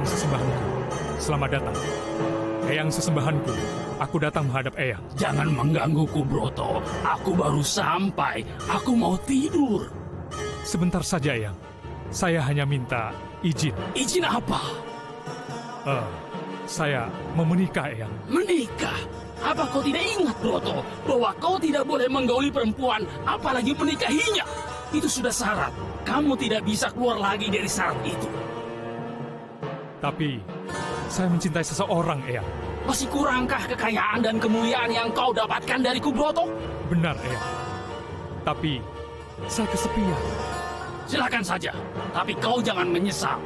sesembahanku, selamat datang. Eyang sesembahanku, aku datang menghadap Eyang. Jangan menggangguku, Broto. Aku baru sampai. Aku mau tidur. Sebentar saja, Eyang. Saya hanya minta izin. Izin apa? Saya mau menikah, Eyang. Menikah? Apa kau tidak ingat, Broto, bahwa kau tidak boleh menggauli perempuan, apalagi menikahinya? Itu sudah syarat. Kamu tidak bisa keluar lagi dari syarat itu. Tapi, saya mencintai seseorang, Eyang. Masih kurangkah kekayaan dan kemuliaan yang kau dapatkan dariku, Broto? Benar, Eyang. Tapi, saya kesepian. Silakan saja, tapi kau jangan menyesal.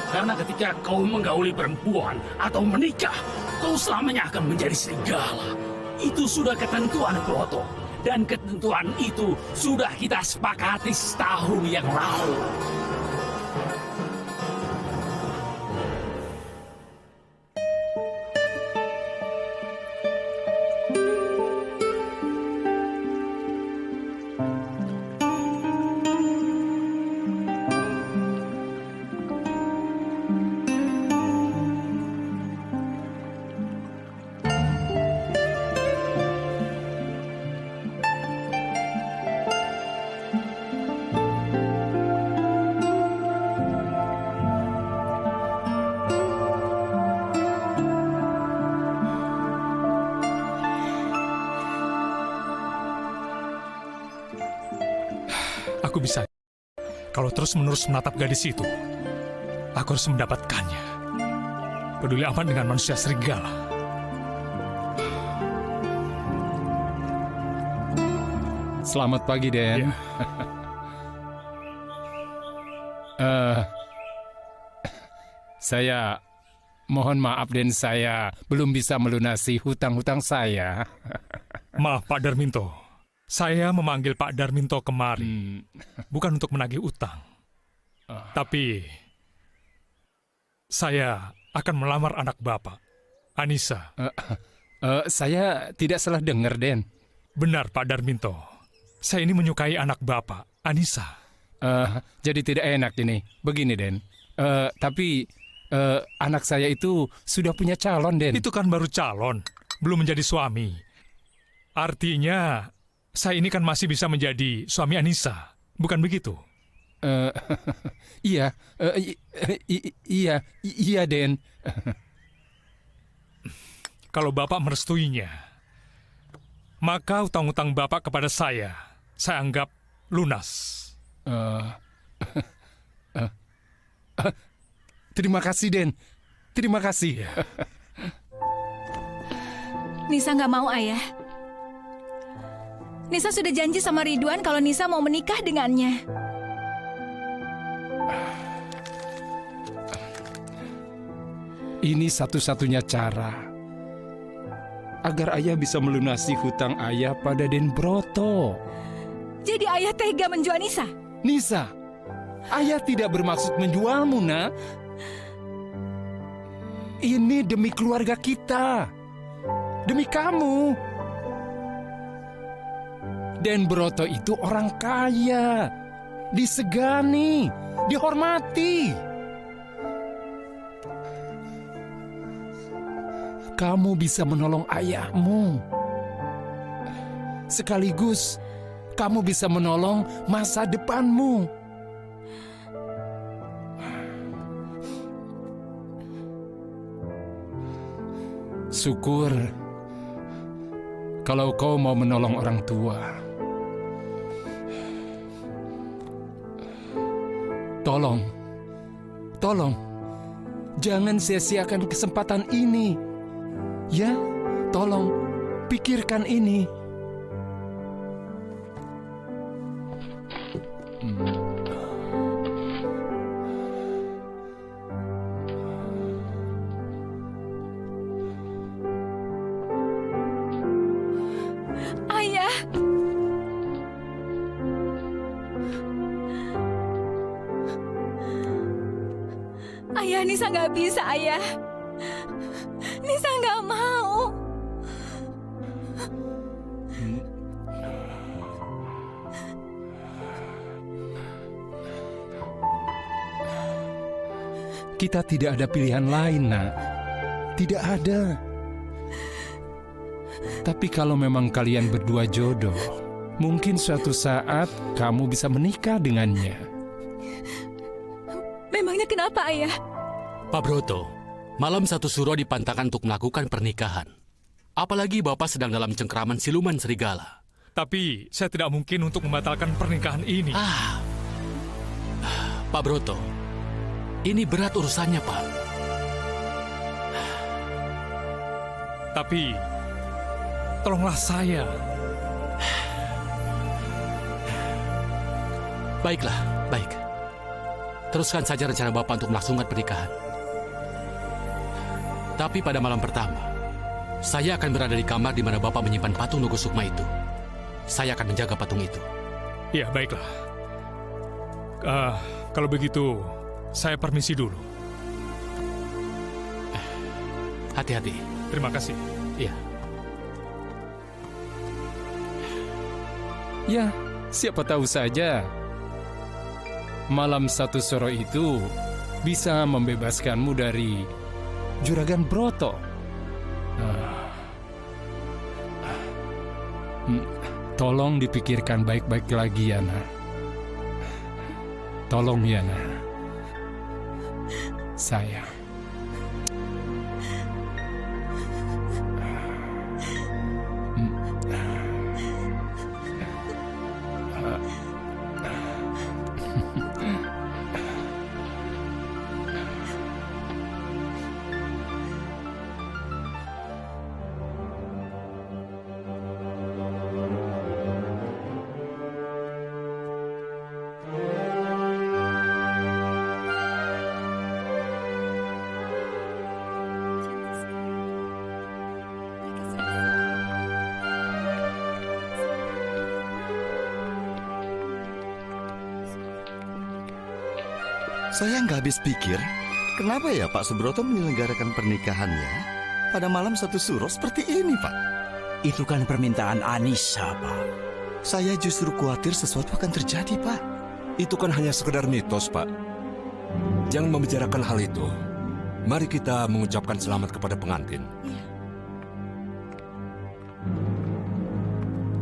Karena ketika kau menggauli perempuan atau menikah, kau selamanya akan menjadi serigala. Itu sudah ketentuan, Broto. Dan ketentuan itu sudah kita sepakati setahun yang lalu. Aku bisa. Kalau terus-menerus menatap gadis itu, aku harus mendapatkannya. Peduli amat dengan manusia serigala. Selamat pagi, Den. Saya mohon maaf, Den. Saya belum bisa melunasi hutang-hutang saya. Maaf, Pak Darminto. Saya memanggil Pak Darminto kemari, bukan untuk menagih utang. Tapi, saya akan melamar anak Bapak, Anissa. Saya tidak salah dengar, Den. Benar, Pak Darminto. Saya ini menyukai anak Bapak, Anissa. Jadi tidak enak ini. Begini, Den. Tapi anak saya itu sudah punya calon, Den. Itu kan baru calon, belum menjadi suami. Artinya, saya ini kan masih bisa menjadi suami Anissa, bukan begitu? Iya, iya, Den. Kalau Bapak merestuinya, maka utang-utang Bapak kepada saya anggap lunas. Terima kasih, Den. Terima kasih. Nisa nggak mau, Ayah. Nisa sudah janji sama Ridwan kalau Nisa mau menikah dengannya. Ini satu-satunya cara agar ayah bisa melunasi hutang ayah pada Den Broto. Jadi Ayah tega menjual Nisa? Nisa, ayah tidak bermaksud menjualmu, nak. Ini demi keluarga kita. Demi kamu. Den Broto itu orang kaya, disegani, dihormati. Kamu bisa menolong ayahmu. Sekaligus, kamu bisa menolong masa depanmu. Syukur kalau kau mau menolong orang tua. Tolong, jangan sia-siakan kesempatan ini. Ya, tolong, pikirkan ini. Ayah. Ayah, Nisa nggak bisa, Ayah. Nisa nggak mau. Kita tidak ada pilihan lain, Nak. Tidak ada. Tapi kalau memang kalian berdua jodoh, mungkin suatu saat kamu bisa menikah dengannya. Memangnya kenapa, Ayah? Pak Broto, malam satu suro dipantangkan untuk melakukan pernikahan. Apalagi Bapak sedang dalam cengkraman siluman serigala. Tapi saya tidak mungkin untuk membatalkan pernikahan ini. Pak Broto, ini berat urusannya, Pak. Tapi tolonglah saya. Baiklah, baik. Teruskan saja rencana Bapak untuk melangsungkan pernikahan. Tapi pada malam pertama, saya akan berada di kamar di mana Bapak menyimpan patung Nogo Sukma itu. Saya akan menjaga patung itu. Ya, baiklah. Kalau begitu, saya permisi dulu. Hati-hati. Terima kasih. Iya. Ya, siapa tahu saja malam satu suro itu bisa membebaskanmu dari Juragan Broto. Tolong dipikirkan baik-baik lagi, Yana. Tolong, Yana. Sayang. Saya nggak habis pikir, kenapa ya Pak Subroto menyelenggarakan pernikahannya pada malam satu suro seperti ini, Pak? Itu kan permintaan Anissa, Pak. Saya justru khawatir sesuatu akan terjadi, Pak. Itu kan hanya sekedar mitos, Pak. Jangan membicarakan hal itu. Mari kita mengucapkan selamat kepada pengantin.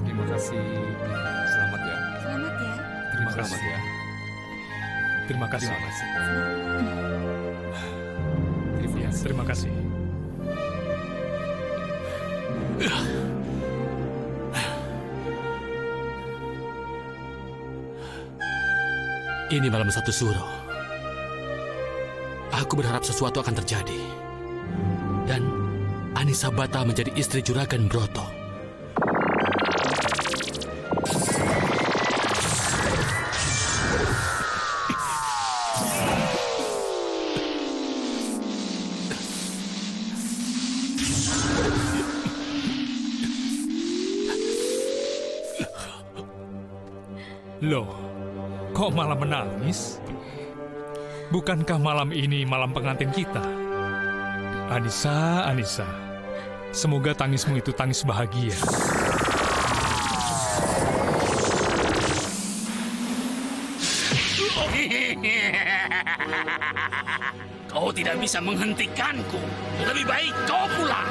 Terima kasih. Selamat ya. Selamat ya. Terima Selamat kasih. ya. Terima kasih. Terima kasih. Ini malam satu suro. Aku berharap sesuatu akan terjadi. Dan Anissa Bata menjadi istri Juragan Broto. Loh, kok malah menangis? Bukankah malam ini malam pengantin kita? Anissa, Anissa, semoga tangismu itu tangis bahagia. Kau tidak bisa menghentikanku. Lebih baik kau pulang.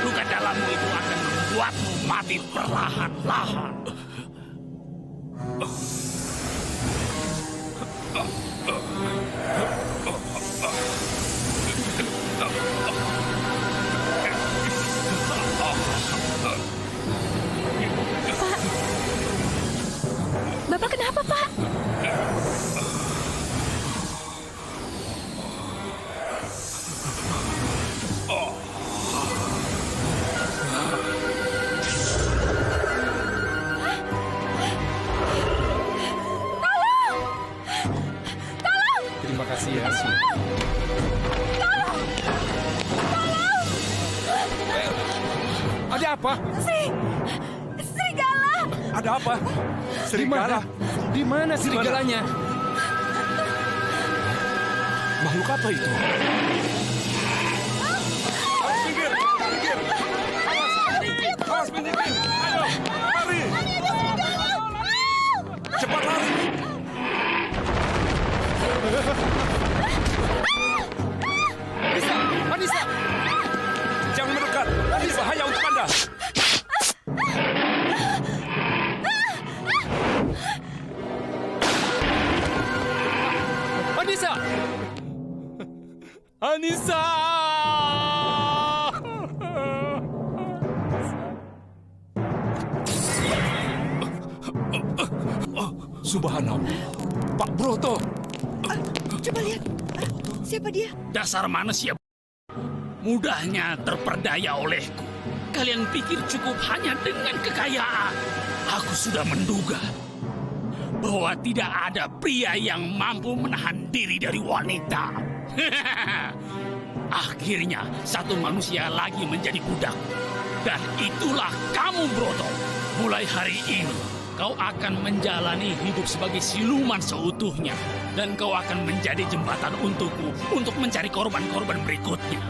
Luka dalammu itu akan membuatmu mati perlahan-lahan. Bapak kenapa, Pak? Terima kasih ya, Su. Ada apa? Serigala! Ada apa? Serigala? Di mana serigalanya? Makhluk apa itu? Minggir! Minggir! Awas, minggir! Ayo, lari! Cepat lari! Anissa! Anissa! Anissa! Subhanallah. Pak Broto. Coba lihat. Siapa dia? Dasar manusia mudahnya terperdaya olehku. Kalian pikir cukup hanya dengan kekayaan? Aku sudah menduga bahwa tidak ada pria yang mampu menahan diri dari wanita. Akhirnya satu manusia lagi menjadi budak. Dan itulah kamu, Broto. Mulai hari ini kau akan menjalani hidup sebagai siluman seutuhnya. Dan kau akan menjadi jembatan untukku untuk mencari korban-korban berikutnya.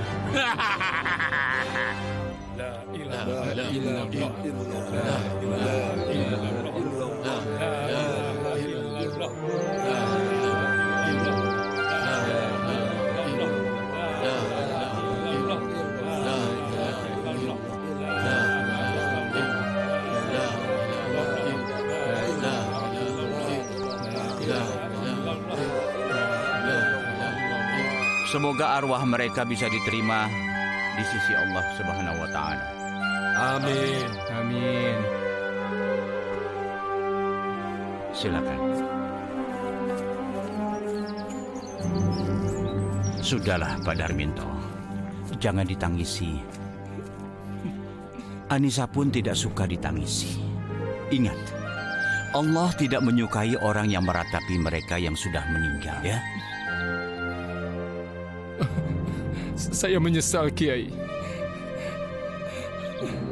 Semoga arwah mereka bisa diterima di sisi Allah Subhanahu wa Ta'ala. Amin. Amin. Silakan. Sudahlah, Pak Darminto. Jangan ditangisi. Anissa pun tidak suka ditangisi. Ingat, Allah tidak menyukai orang yang meratapi mereka yang sudah meninggal, ya. Saya menyesal, Kiai.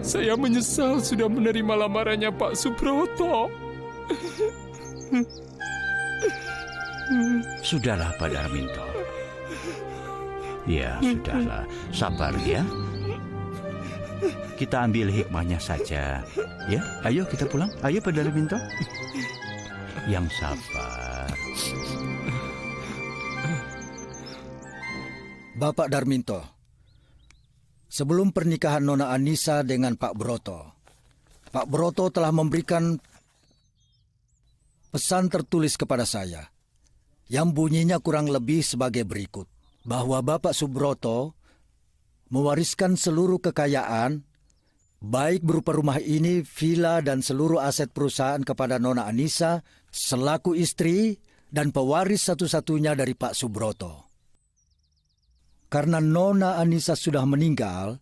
Saya menyesal sudah menerima lamarannya Pak Subroto. Sudahlah, Pak Darminto. Ya, sudahlah. Sabar, ya. Kita ambil hikmahnya saja. Ya, ayo kita pulang. Ayo, Pak Darminto. Yang sabar. Bapak Darminto, sebelum pernikahan Nona Anissa dengan Pak Broto telah memberikan pesan tertulis kepada saya yang bunyinya kurang lebih sebagai berikut, bahwa Bapak Subroto mewariskan seluruh kekayaan, baik berupa rumah ini, villa, dan seluruh aset perusahaan kepada Nona Anissa selaku istri dan pewaris satu-satunya dari Pak Subroto. Karena Nona Anissa sudah meninggal,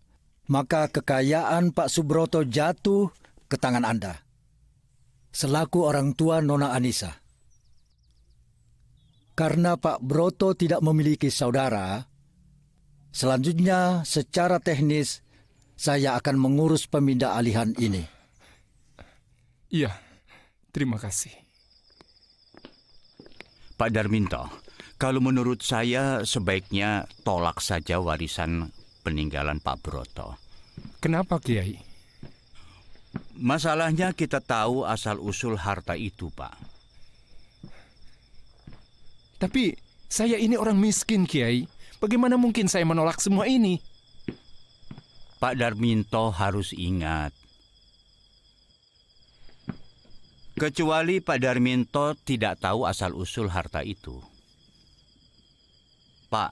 maka kekayaan Pak Subroto jatuh ke tangan Anda, selaku orang tua Nona Anissa. Karena Pak Broto tidak memiliki saudara, selanjutnya secara teknis saya akan mengurus pemindah alihan ini. Iya, terima kasih. Pak Darminto, kalau menurut saya sebaiknya tolak saja warisan peninggalan Pak Broto. Kenapa, Kiai? Masalahnya kita tahu asal-usul harta itu, Pak. Tapi saya ini orang miskin, Kiai. Bagaimana mungkin saya menolak semua ini? Pak Darminto harus ingat. Kecuali Pak Darminto tidak tahu asal-usul harta itu. Pak,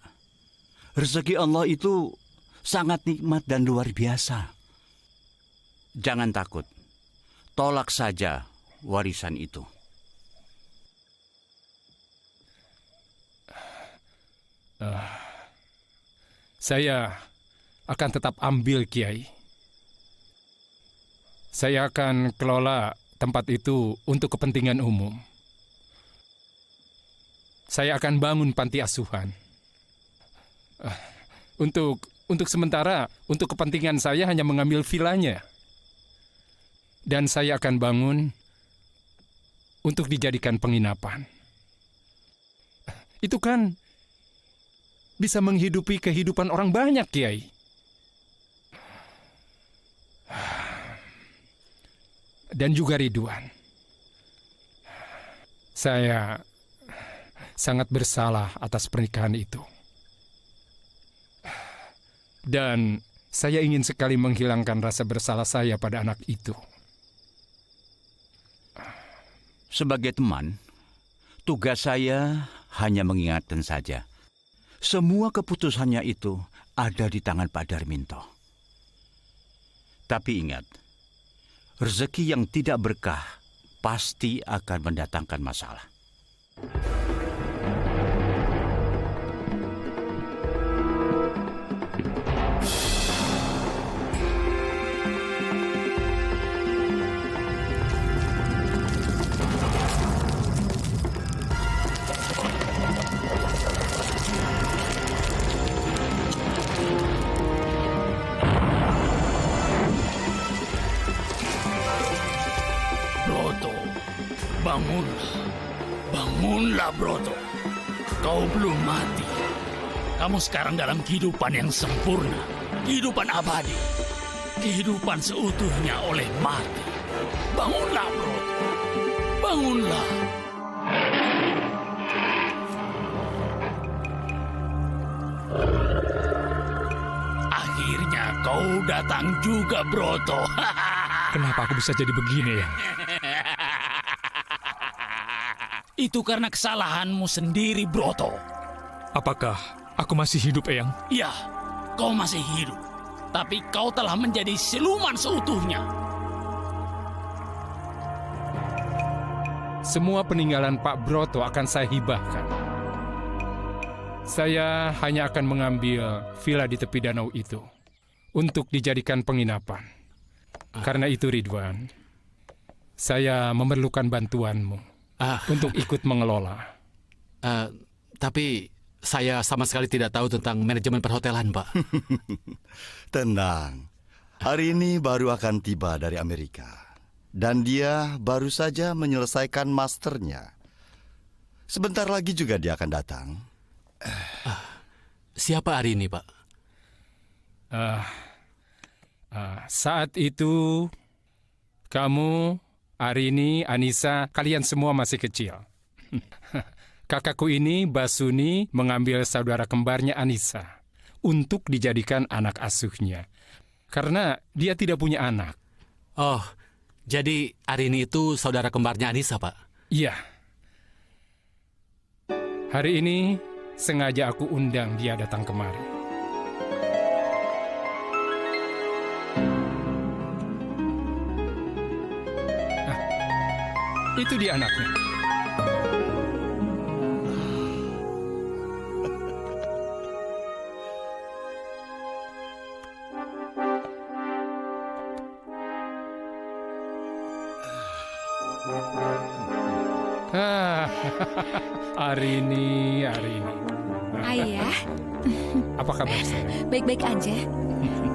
rezeki Allah itu sangat nikmat dan luar biasa. Jangan takut. Tolak saja warisan itu. Saya akan tetap ambil, Kiai. Saya akan kelola tempat itu untuk kepentingan umum. Saya akan bangun panti asuhan. Untuk sementara, untuk kepentingan saya hanya mengambil vilanya. Dan saya akan bangun untuk dijadikan penginapan. Itu kan bisa menghidupi kehidupan orang banyak, Kiai. Dan juga Ridwan. Saya sangat bersalah atas pernikahan itu. Dan Saya ingin sekali menghilangkan rasa bersalah saya pada anak itu. Sebagai teman, tugas saya hanya mengingatkan saja. Semua keputusannya itu ada di tangan Pak Darminto. Tapi ingat, rezeki yang tidak berkah pasti akan mendatangkan masalah. Bangunlah, bangunlah Broto. Kau belum mati. Kamu sekarang dalam kehidupan yang sempurna, kehidupan abadi, kehidupan seutuhnya oleh mati. Bangunlah Broto, bangunlah. Akhirnya kau datang juga Broto. Kenapa aku bisa jadi begini ya? Itu karena kesalahanmu sendiri, Broto. Apakah aku masih hidup, Eyang? Iya, kau masih hidup. Tapi kau telah menjadi siluman seutuhnya. Semua peninggalan Pak Broto akan saya hibahkan. Saya hanya akan mengambil villa di tepi danau itu untuk dijadikan penginapan. Karena itu, Ridwan, saya memerlukan bantuanmu untuk ikut mengelola. Tapi saya sama sekali tidak tahu tentang manajemen perhotelan, Pak. Tenang, hari ini baru akan tiba dari Amerika. Dan dia baru saja menyelesaikan masternya. Sebentar lagi juga dia akan datang. Siapa hari ini, Pak? Saat itu, kamu, Arini, Anissa, kalian semua masih kecil. Kakakku ini, Basuni, mengambil saudara kembarnya Anissa untuk dijadikan anak asuhnya. Karena dia tidak punya anak. Oh, jadi Arini itu saudara kembarnya Anissa, Pak? Iya. Hari ini sengaja aku undang dia datang kemari. Itu dia anaknya. Arini. Ayah, Apa kabar saya? baik-baik aja.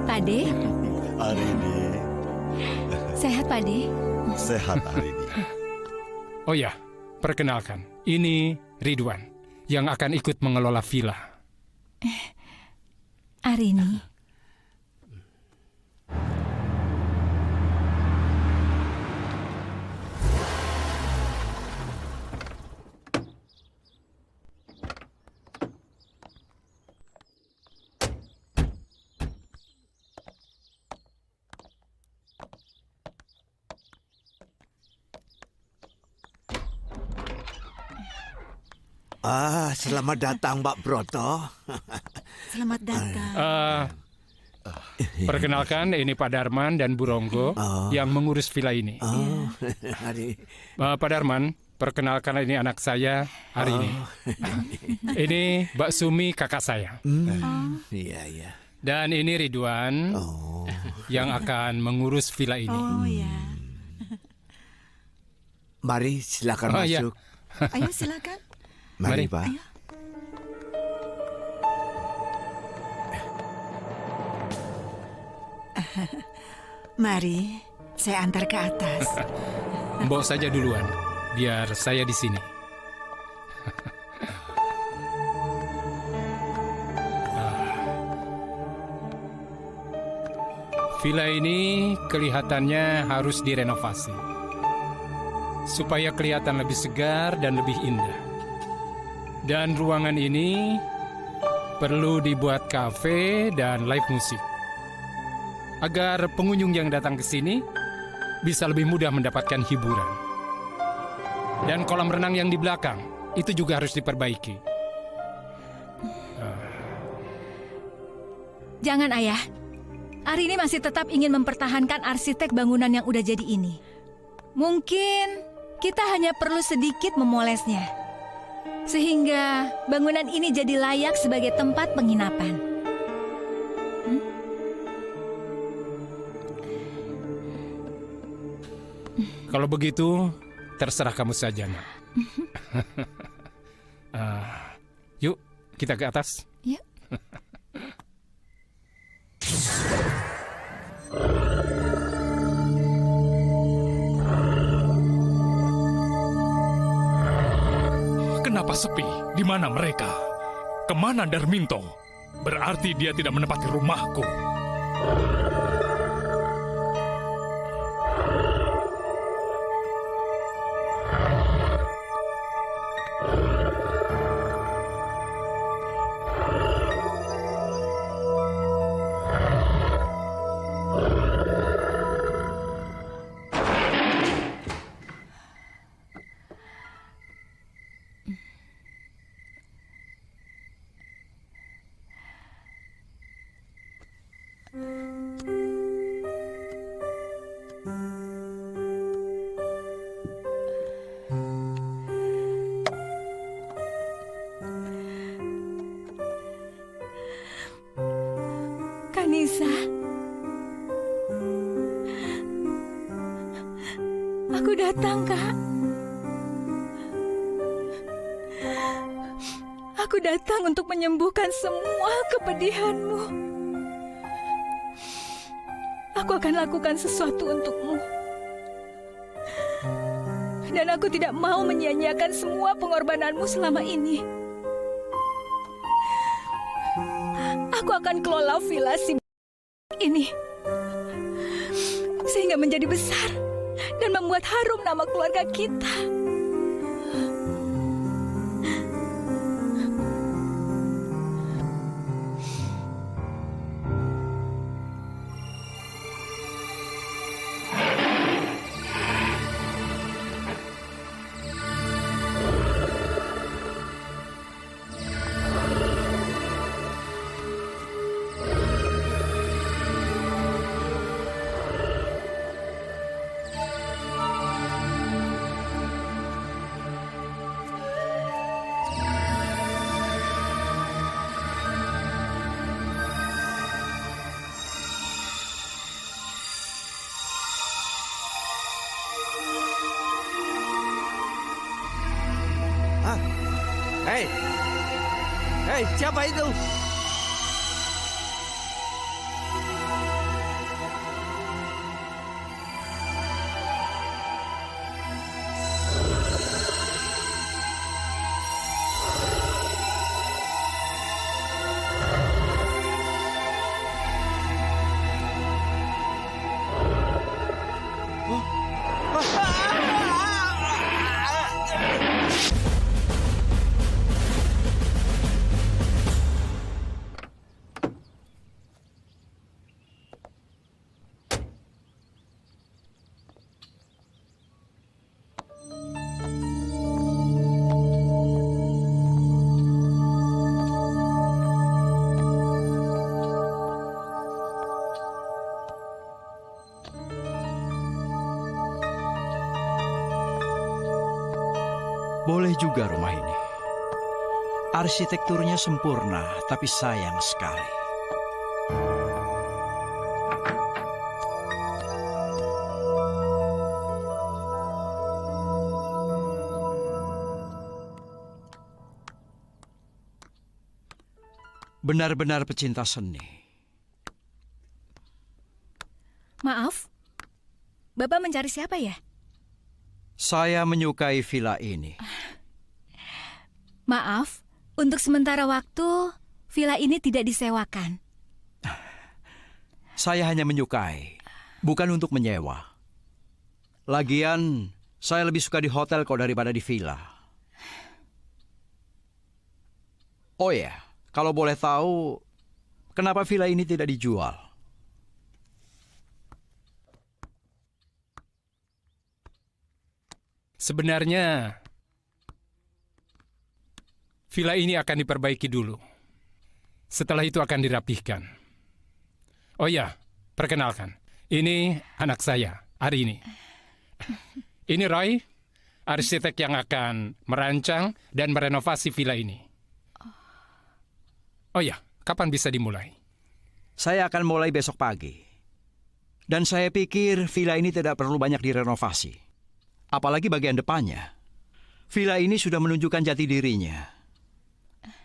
Pade, Arini, sehat Pade? sehat Arini. Oh ya, perkenalkan. Ini Ridwan yang akan ikut mengelola villa. Arini. Selamat datang, Mbak Broto. Selamat datang. Perkenalkan, ini Pak Darman dan Bu Ronggo yang mengurus villa ini. Pak Darman, perkenalkan ini anak saya, Arini. Ini Mbak Sumi, kakak saya. Iya. Dan ini Ridwan yang akan mengurus villa ini. Oh ya. Mari, silakan masuk. Ayo silakan. Mari, Pak. Ayo. Mari, saya antar ke atas. Bawa saja duluan, biar saya di sini. Villa ini kelihatannya harus direnovasi, supaya kelihatan lebih segar dan lebih indah. Dan ruangan ini perlu dibuat kafe dan live musik. agar pengunjung yang datang ke sini bisa lebih mudah mendapatkan hiburan. Dan kolam renang yang di belakang itu juga harus diperbaiki. Jangan, Ayah. Arini masih tetap ingin mempertahankan arsitek bangunan yang udah jadi ini. Mungkin kita hanya perlu sedikit memolesnya, sehingga bangunan ini jadi layak sebagai tempat penginapan. Kalau begitu, terserah kamu saja, Nak. Yuk, kita ke atas. Yuk. Kenapa sepi? Di mana mereka? Kemana Darminto? Berarti dia tidak menempati rumahku. Kanisa, aku datang, Kak. Aku datang untuk menyembuhkan semua kepedihanmu. Aku akan lakukan sesuatu untukmu. Dan aku tidak mau menyia-nyiakan semua pengorbananmu selama ini. Aku akan kelola villa si ini sehingga menjadi besar dan membuat harum nama keluarga kita. Hei, siapa itu? Boleh juga rumah ini. Arsitekturnya sempurna, tapi sayang sekali. Benar-benar pecinta seni. Maaf, Bapak mencari siapa ya? Saya menyukai villa ini. Maaf, untuk sementara waktu, villa ini tidak disewakan. Saya hanya menyukai, bukan untuk menyewa. Lagian, saya lebih suka di hotel kok daripada di villa. Oh ya, kalau boleh tahu, kenapa villa ini tidak dijual? Sebenarnya, villa ini akan diperbaiki dulu. Setelah itu akan dirapihkan. Oh ya, perkenalkan. Ini anak saya, Arini. Ini Roy, arsitek yang akan merancang dan merenovasi villa ini. Oh ya, kapan bisa dimulai? Saya akan mulai besok pagi. Dan saya pikir villa ini tidak perlu banyak direnovasi. Apalagi bagian depannya. Villa ini sudah menunjukkan jati dirinya.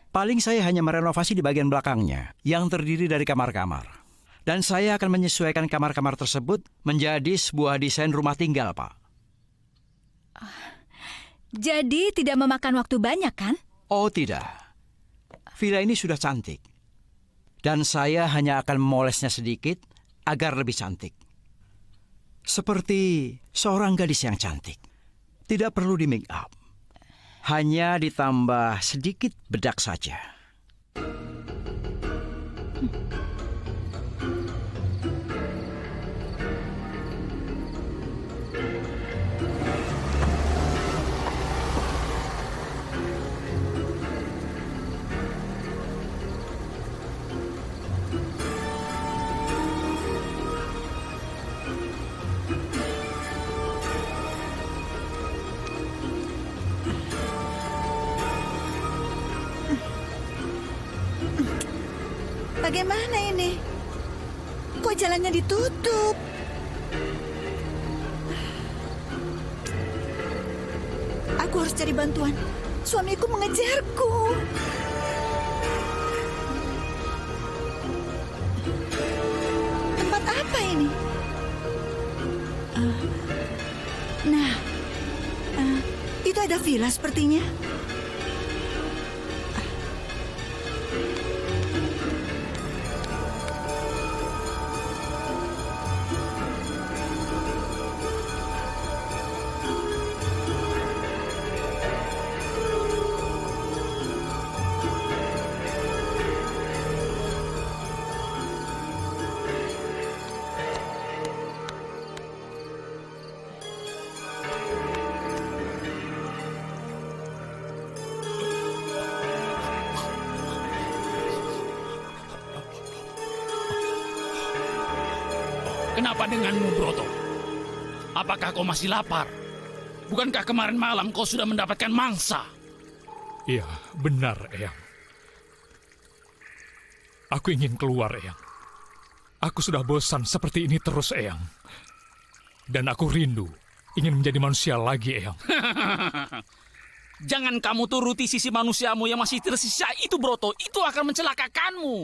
Paling saya hanya merenovasi di bagian belakangnya, yang terdiri dari kamar-kamar. Dan saya akan menyesuaikan kamar-kamar tersebut menjadi sebuah desain rumah tinggal, Pak. Jadi tidak memakan waktu banyak, kan? Oh, tidak. Villa ini sudah cantik. Dan saya hanya akan memolesnya sedikit agar lebih cantik. Seperti seorang gadis yang cantik. Tidak perlu di make up. Hanya ditambah sedikit bedak saja. Bagaimana ini? Kok jalannya ditutup? Aku harus cari bantuan. Suamiku mengejarku. Tempat apa ini? Itu ada villa sepertinya. Kenapa denganmu, Broto? Apakah kau masih lapar? Bukankah kemarin malam kau sudah mendapatkan mangsa? Iya, benar, Eyang. Aku ingin keluar, Eyang. Aku sudah bosan seperti ini terus, Eyang. Dan aku rindu ingin menjadi manusia lagi, Eyang. Jangan kamu turuti sisi manusiamu yang masih tersisa itu, Broto. Itu akan mencelakakanmu.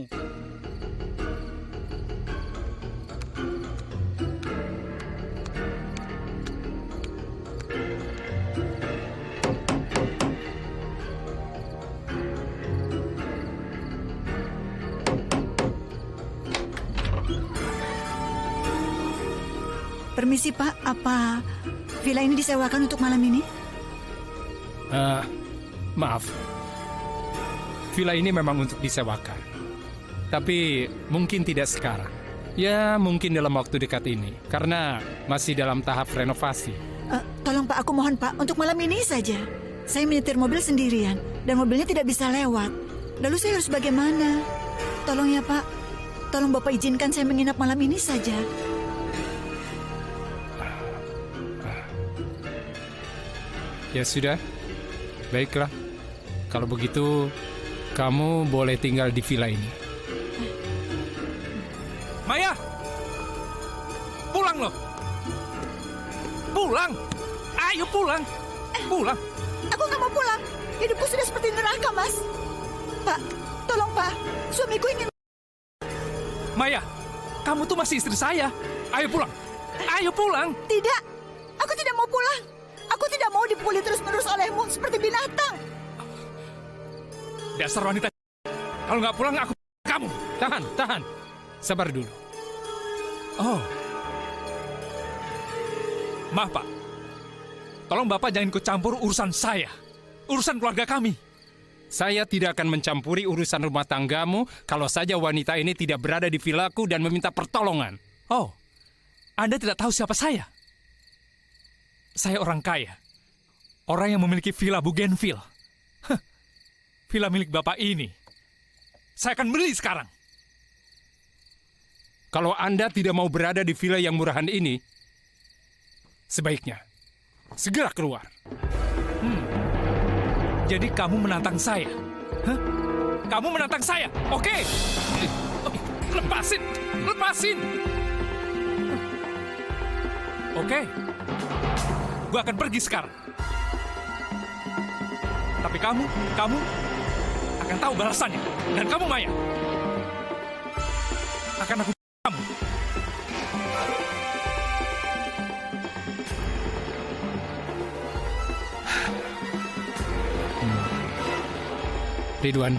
Permisi, Pak. Apa villa ini disewakan untuk malam ini? Maaf. Villa ini memang untuk disewakan. Tapi mungkin tidak sekarang. Ya, mungkin dalam waktu dekat ini. Karena masih dalam tahap renovasi. Tolong, Pak. Aku mohon, Pak. Untuk malam ini saja. Saya menyetir mobil sendirian. Dan mobilnya tidak bisa lewat. Lalu saya harus bagaimana? Tolong ya, Pak. Tolong Bapak izinkan saya menginap malam ini saja. Ya sudah, baiklah. Kalau begitu, kamu boleh tinggal di villa ini. Maya! Pulang loh! Pulang! Ayo pulang! Pulang! Aku nggak mau pulang. Hidupku sudah seperti neraka, Mas. Pak, tolong, Pak. Suamiku ingin... Maya, kamu tuh masih istri saya. Ayo pulang! Ayo pulang! Tidak, aku tidak mau pulang. Aku tidak mau dipukuli terus-menerus olehmu seperti binatang. Dasar wanita. Kalau nggak pulang, aku kamu. Tahan. Sabar dulu. Oh. Maaf, Pak. Tolong Bapak jangan ikut campur urusan saya. Urusan keluarga kami. Saya tidak akan mencampuri urusan rumah tanggamu kalau saja wanita ini tidak berada di villaku dan meminta pertolongan. Oh, Anda tidak tahu siapa saya? Saya orang kaya. Orang yang memiliki villa Bougainville. Villa milik Bapak ini. Saya akan beli sekarang. Kalau Anda tidak mau berada di villa yang murahan ini, sebaiknya segera keluar. Jadi kamu menantang saya? Hah? Kamu menantang saya? Oke. Lepasin. Lepasin. Oke. Gue akan pergi sekarang. Tapi kamu akan tahu balasannya. Dan kamu, Maya, akan aku kamu. Ridwan,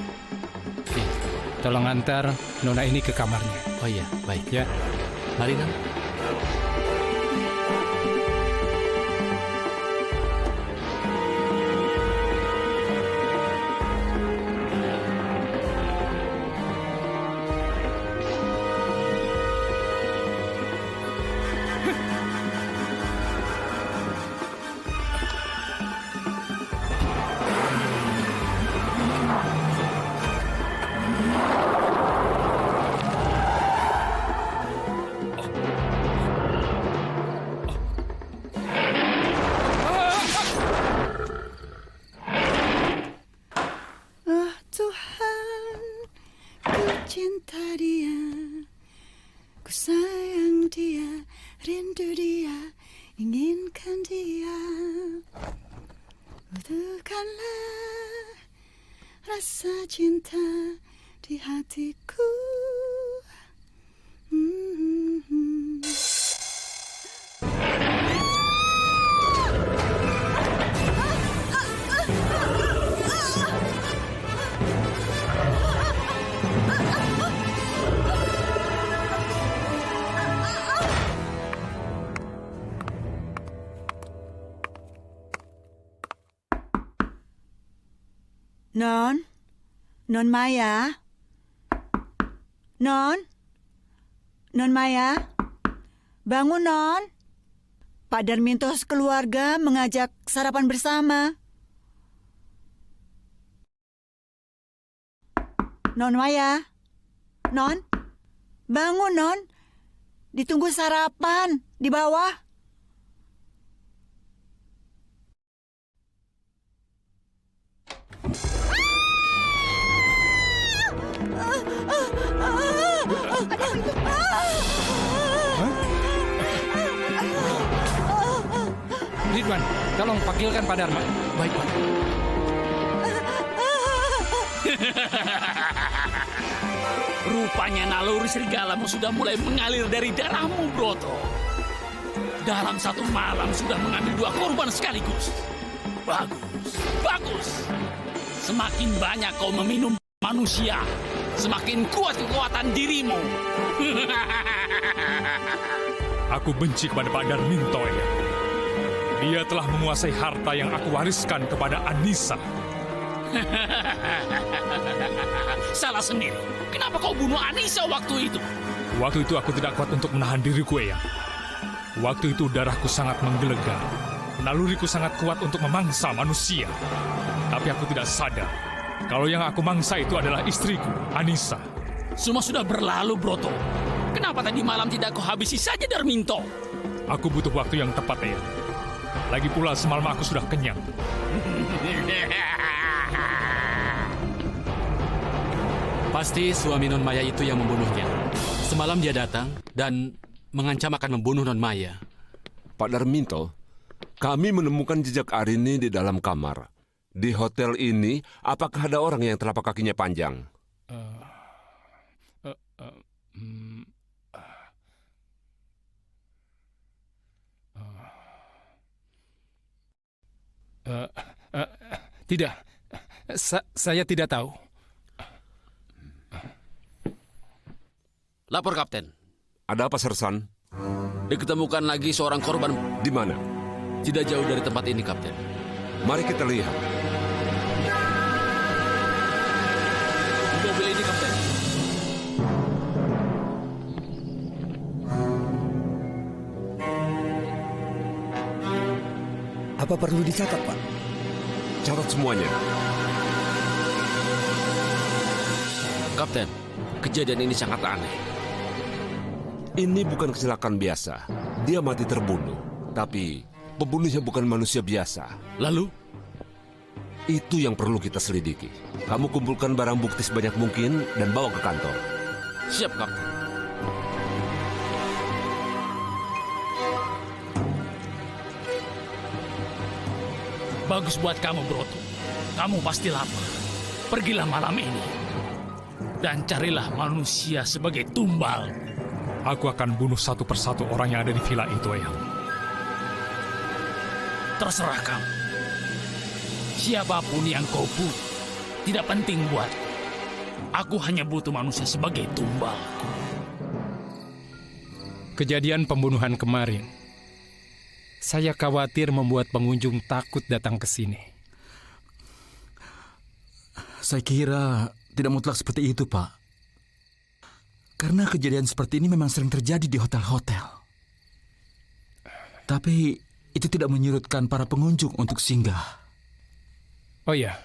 tolong antar Nona ini ke kamarnya. Oh iya, baik. Ya. Mari, Nona. Rasa cinta di hatiku. Non Maya? Non Maya? Bangun, Non. Pak Darminto sekeluarga mengajak sarapan bersama. Non Maya? Non? Bangun, Non. Ditunggu sarapan di bawah. Ridwan, tolong panggilkan Pak Dharma. Baik, Pak. Rupanya naluri serigalamu sudah mulai mengalir dari darahmu, Broto. Dalam satu malam sudah mengambil 2 korban sekaligus. Bagus, bagus. Semakin banyak kau meminum manusia, semakin kuat kekuatan dirimu. Aku benci kepada Pak Darminto, ya. Dia telah menguasai harta yang aku wariskan kepada Anissa. Salah sendiri. Kenapa kau bunuh Anissa waktu itu? Waktu itu aku tidak kuat untuk menahan diriku, ya. Waktu itu darahku sangat menggelegar. Naluriku sangat kuat untuk memangsa manusia. Tapi aku tidak sadar kalau yang aku mangsa itu adalah istriku, Anissa. Semua sudah berlalu, Broto. Kenapa tadi malam tidak kau habisi saja Darminto? Aku butuh waktu yang tepat, ya. Lagi pula semalam aku sudah kenyang. Pasti suami Non Maya itu yang membunuhnya. Semalam dia datang dan mengancam akan membunuh Non Maya. Pak Darminto, kami menemukan jejak Arini di dalam kamar. Di hotel ini, apakah ada orang yang telapak kakinya panjang? Tidak, saya tidak tahu. Lapor, Kapten. Ada apa, Sersan? Diketemukan lagi seorang korban. Di mana? Tidak jauh dari tempat ini, Kapten. Mari kita lihat. Mobil ini, Kapten. Apa perlu dicatat, Pak? catat semuanya. Kapten, kejadian ini sangat aneh. Ini bukan kecelakaan biasa. Dia mati terbunuh. Tapi pembunuhnya bukan manusia biasa. Lalu? Itu yang perlu kita selidiki. Kamu kumpulkan barang bukti sebanyak mungkin dan bawa ke kantor. Siap, Kapten. Bagus buat kamu, Broto. Kamu pasti lapar. Pergilah malam ini. Dan carilah manusia sebagai tumbal. Aku akan bunuh satu persatu orang yang ada di villa itu, Eyang. Terserah kamu. Siapapun yang kau bunuh, tidak penting buat. Aku hanya butuh manusia sebagai tumbal. Kejadian pembunuhan kemarin, saya khawatir membuat pengunjung takut datang ke sini. Saya kira tidak mutlak seperti itu, Pak. Karena kejadian seperti ini memang sering terjadi di hotel-hotel. Tapi itu tidak menyurutkan para pengunjung untuk singgah. Oh ya,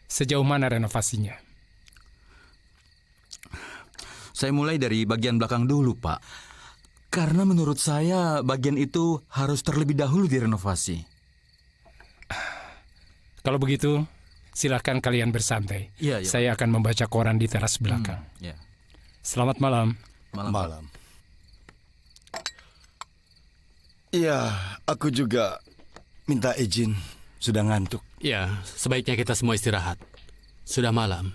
sejauh mana renovasinya? Saya mulai dari bagian belakang dulu, Pak. Karena menurut saya bagian itu harus terlebih dahulu direnovasi. Kalau begitu, silakan kalian bersantai. Ya. Saya akan membaca koran di teras belakang. Ya. Selamat malam. Malam. Iya, aku juga minta izin. Sudah ngantuk. Ya, sebaiknya kita semua istirahat. Sudah malam.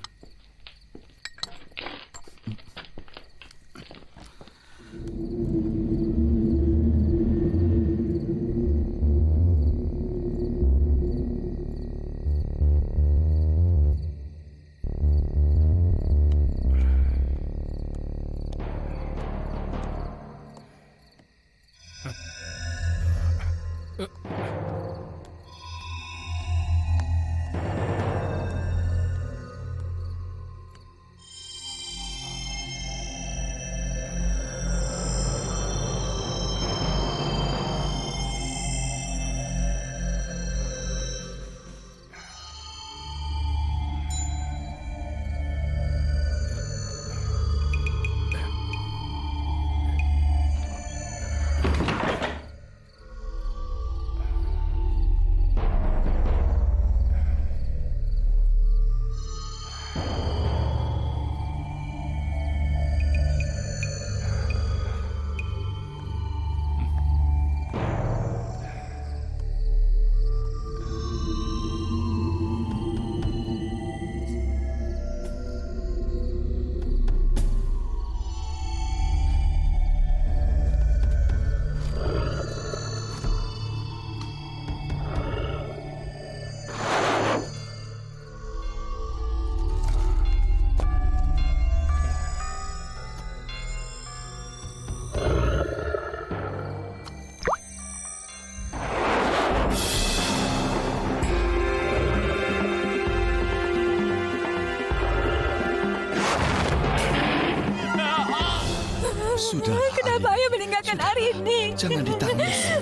Sudah. Kenapa ayah meninggalkan Arini? Jangan ditangis.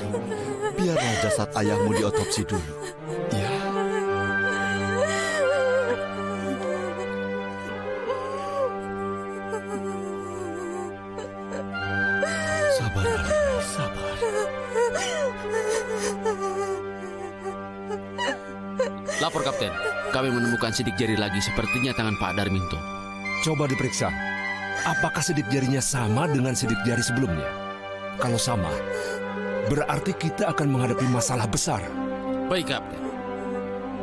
Biarlah jasad ayahmu diotopsi dulu. Ya. Sabar, Arini, sabar. Lapor, Kapten. Kami menemukan sidik jari lagi, sepertinya tangan Pak Darminto. Coba diperiksa. Apakah sidik jarinya sama dengan sidik jari sebelumnya? Kalau sama, berarti kita akan menghadapi masalah besar. Baik, Kapten.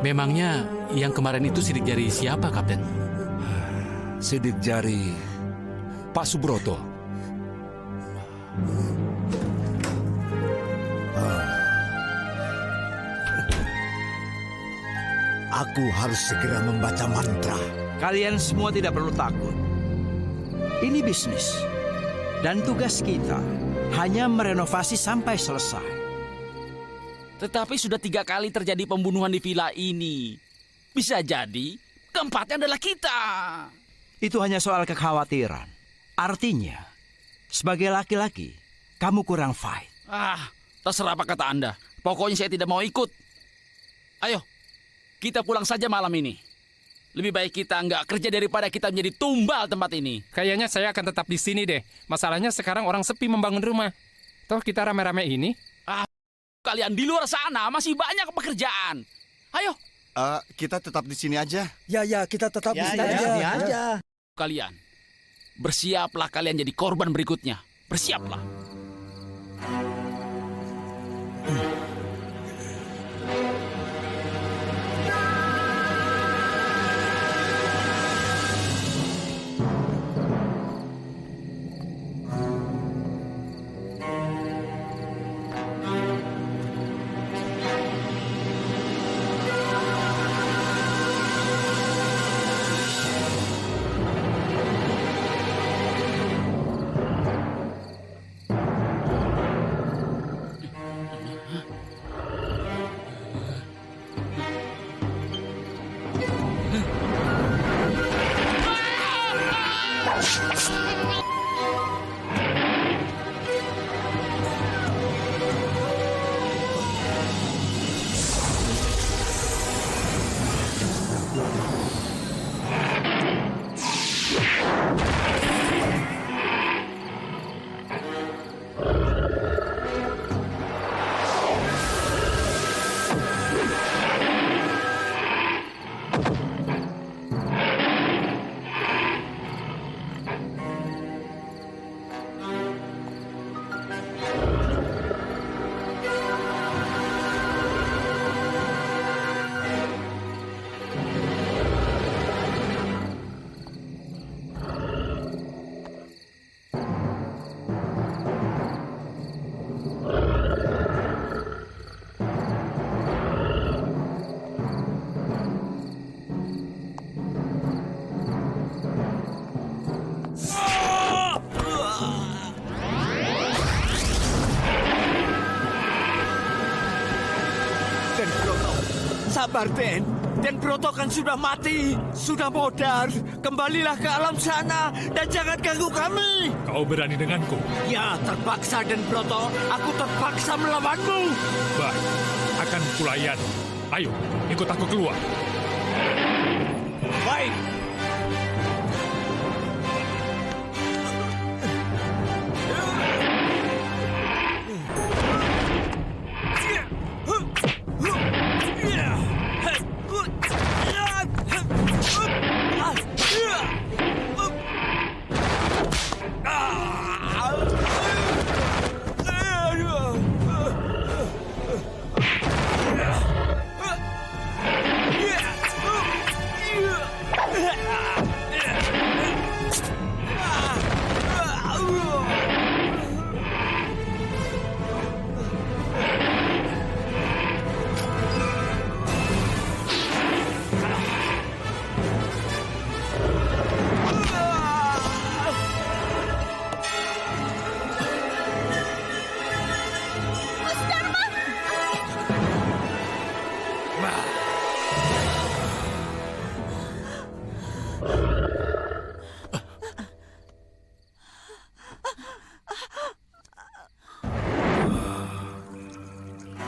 Memangnya yang kemarin itu sidik jari siapa, Kapten? Sidik jari Pak Subroto. Aku harus segera membaca mantra. Kalian semua tidak perlu takut. Ini bisnis. Dan tugas kita hanya merenovasi sampai selesai. Tetapi sudah 3 kali terjadi pembunuhan di villa ini. Bisa jadi keempatnya adalah kita. Itu hanya soal kekhawatiran. Artinya, sebagai laki-laki, kamu kurang fight. Terserah apa kata Anda. Pokoknya saya tidak mau ikut. Ayo, kita pulang saja malam ini. Lebih baik kita nggak kerja daripada kita menjadi tumbal tempat ini. Kayaknya saya akan tetap di sini deh. Masalahnya sekarang orang sepi membangun rumah. Toh kita rame-rame ini. Kalian di luar sana masih banyak pekerjaan. Ayo. Kita tetap di sini aja. Ya, kita tetap di sini aja. Kalian, bersiaplah kalian jadi korban berikutnya. Bersiaplah. Sabar, Den. Den Broto kan sudah mati, sudah modar. Kembalilah ke alam sana dan jangan ganggu kami. Kau berani denganku? Ya, terpaksa, Den Broto. Aku terpaksa melawanmu. Baik, akan kulayani. Ayo, ikut aku keluar. Baik.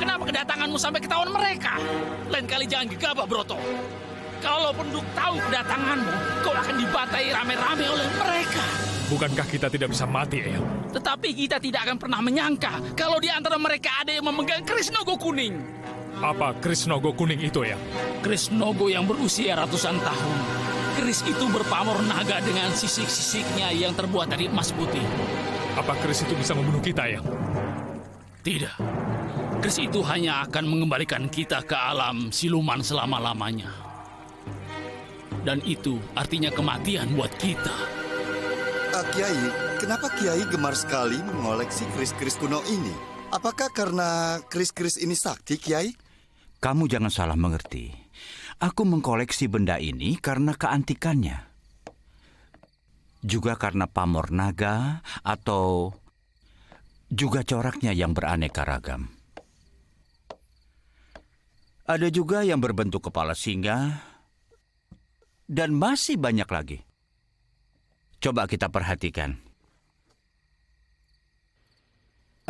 Kenapa kedatanganmu sampai ketahuan mereka? Lain kali jangan gegabah, Broto. Kalau penduduk tahu kedatanganmu, kau akan dibantai rame-rame oleh mereka. Bukankah kita tidak bisa mati, Eyang? Tetapi kita tidak akan pernah menyangka kalau di antara mereka ada yang memegang keris nogo kuning. Apa keris nogo kuning itu, Eyang? Keris nogo yang berusia ratusan tahun. Keris itu berpamor naga dengan sisik-sisiknya yang terbuat dari emas putih. Apa keris itu bisa membunuh kita, Eyang? Tidak. Keris itu hanya akan mengembalikan kita ke alam siluman selama-lamanya. Dan itu artinya kematian buat kita. Kiai, kenapa Kiai gemar sekali mengoleksi keris-keris kuno ini? Apakah karena keris-keris ini sakti, Kiai? Kamu jangan salah mengerti. Aku mengkoleksi benda ini karena keantikannya. Juga karena pamor naga atau juga coraknya yang beraneka ragam. Ada juga yang berbentuk kepala singa, dan masih banyak lagi. Coba kita perhatikan.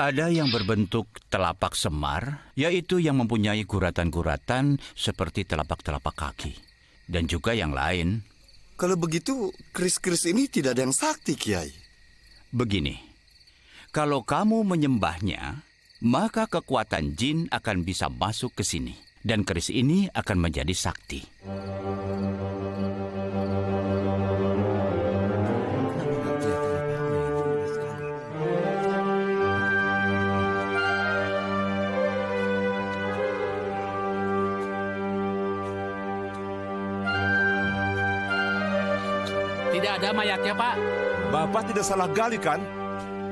Ada yang berbentuk telapak semar, yaitu yang mempunyai guratan-guratan seperti telapak-telapak kaki. Dan juga yang lain. Kalau begitu, keris-keris ini tidak ada yang sakti, Kiai. Begini, kalau kamu menyembahnya, maka kekuatan jin akan bisa masuk ke sini. Dan keris ini akan menjadi sakti. Tidak ada mayatnya, Pak. Bapak tidak salah gali, kan?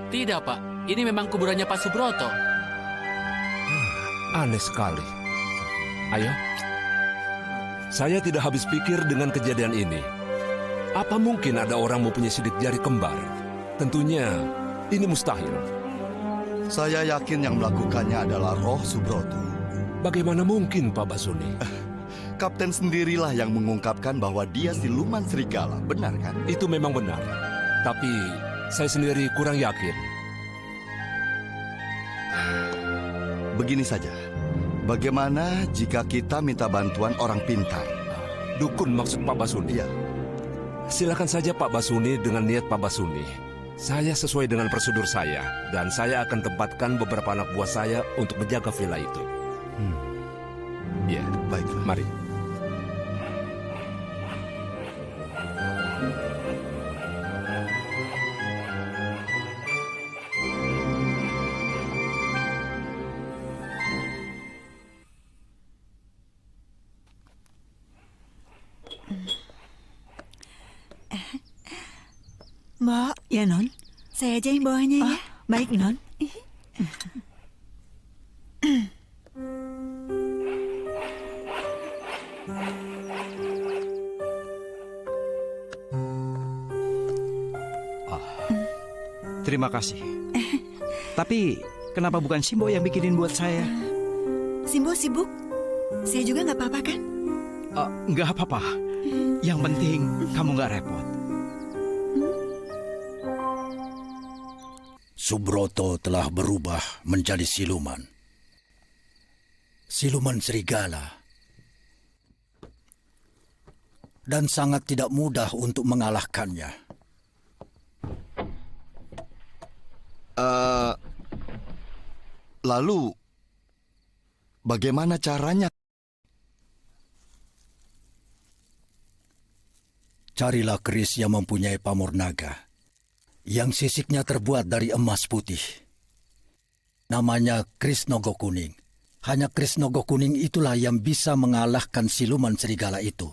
Tidak, Pak. Ini memang kuburannya Pak Subroto. Aneh sekali. Ayo. Saya tidak habis pikir dengan kejadian ini. Apa mungkin ada orang mempunyai sidik jari kembar? Tentunya ini mustahil. Saya yakin yang melakukannya adalah roh Subroto. Bagaimana mungkin, Pak Basuni? Kapten sendirilah yang mengungkapkan bahwa dia siluman serigala, benar kan? Itu memang benar. Tapi saya sendiri kurang yakin. Begini saja. Bagaimana jika kita minta bantuan orang pintar? Dukun maksud Pak Basuni? Iya. Silakan saja Pak Basuni dengan niat Pak Basuni. Saya sesuai dengan prosedur saya. Dan saya akan tempatkan beberapa anak buah saya untuk menjaga villa itu. Ya, baiklah. Mari. Mbak, ya Non. Saya aja yang bawanya ya. Baik Non. Terima kasih. Tapi kenapa bukan Simbo yang bikinin buat saya? Simbo sibuk. Saya juga nggak apa-apa kan? Nggak apa-apa. Yang penting kamu nggak repot. Subroto telah berubah menjadi siluman. Siluman serigala. Dan sangat tidak mudah untuk mengalahkannya. Lalu, bagaimana caranya? Carilah keris yang mempunyai pamor naga, yang sisiknya terbuat dari emas putih. Namanya keris nogo kuning. Hanya keris nogo kuning itulah yang bisa mengalahkan siluman serigala itu.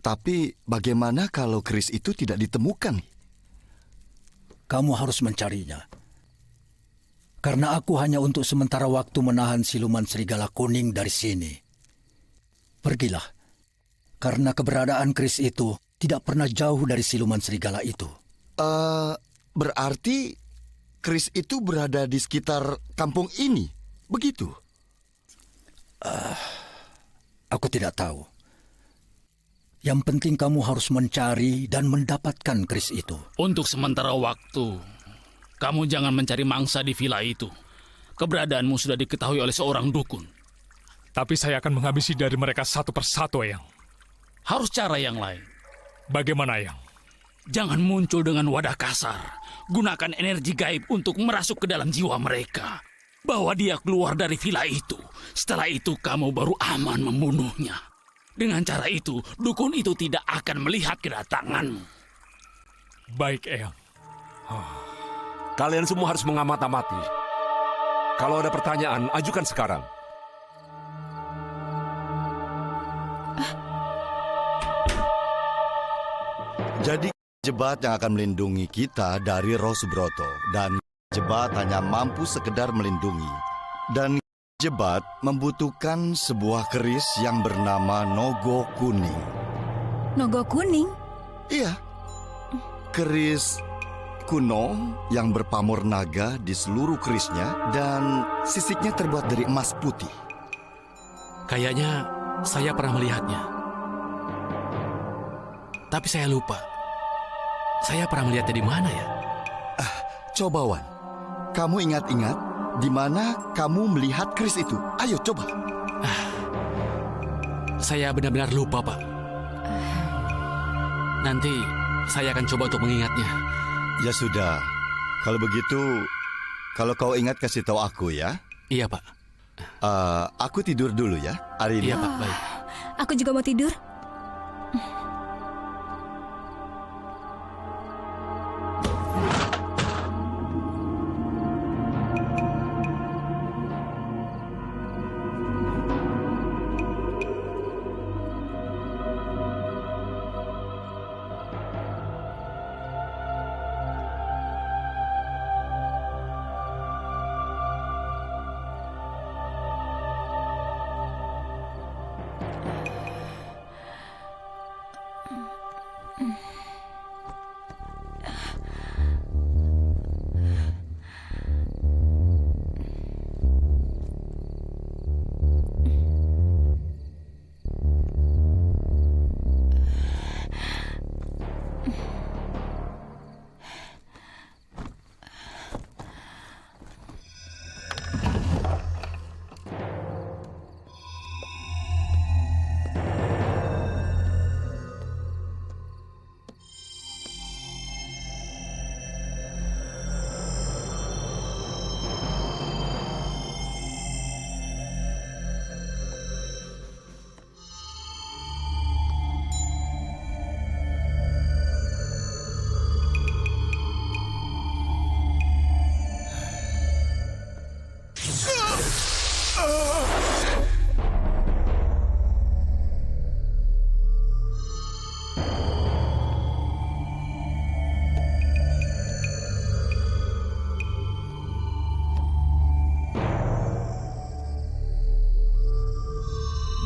Tapi bagaimana kalau keris itu tidak ditemukan? Kamu harus mencarinya. Karena aku hanya untuk sementara waktu menahan siluman serigala kuning dari sini. Pergilah. Karena keberadaan keris itu tidak pernah jauh dari siluman serigala itu. Berarti keris itu berada di sekitar kampung ini, begitu? Aku tidak tahu. Yang penting kamu harus mencari dan mendapatkan keris itu. Untuk sementara waktu, kamu jangan mencari mangsa di villa itu. Keberadaanmu sudah diketahui oleh seorang dukun. Tapi saya akan menghabisi dari mereka satu persatu, Eyang. Harus cara yang lain. Bagaimana, Eyang? Jangan muncul dengan wadah kasar. Gunakan energi gaib untuk merasuk ke dalam jiwa mereka. Bawa dia keluar dari villa itu. Setelah itu kamu baru aman membunuhnya. Dengan cara itu, dukun itu tidak akan melihat kedatanganmu. Baik, Eyang. Kalian semua harus mengamati. Kalau ada pertanyaan, ajukan sekarang. Jadi jebat yang akan melindungi kita dari roh Subroto. Dan jebat hanya mampu sekedar melindungi. Dan jebat membutuhkan sebuah keris yang bernama Nogo Kuning. Nogo Kuning? Iya. Keris kuno yang berpamor naga di seluruh kerisnya dan sisiknya terbuat dari emas putih. Kayaknya saya pernah melihatnya. Tapi saya lupa. Saya pernah melihatnya di mana ya? Coba, Wan. kamu ingat-ingat di mana kamu melihat keris itu? Ayo coba. Saya benar-benar lupa, Pak. Nanti saya akan coba untuk mengingatnya. Ya sudah. Kalau begitu, kalau kau ingat kasih tahu aku ya. Iya, Pak. Aku tidur dulu ya, Arini. Iya, Pak. Baik. Aku juga mau tidur.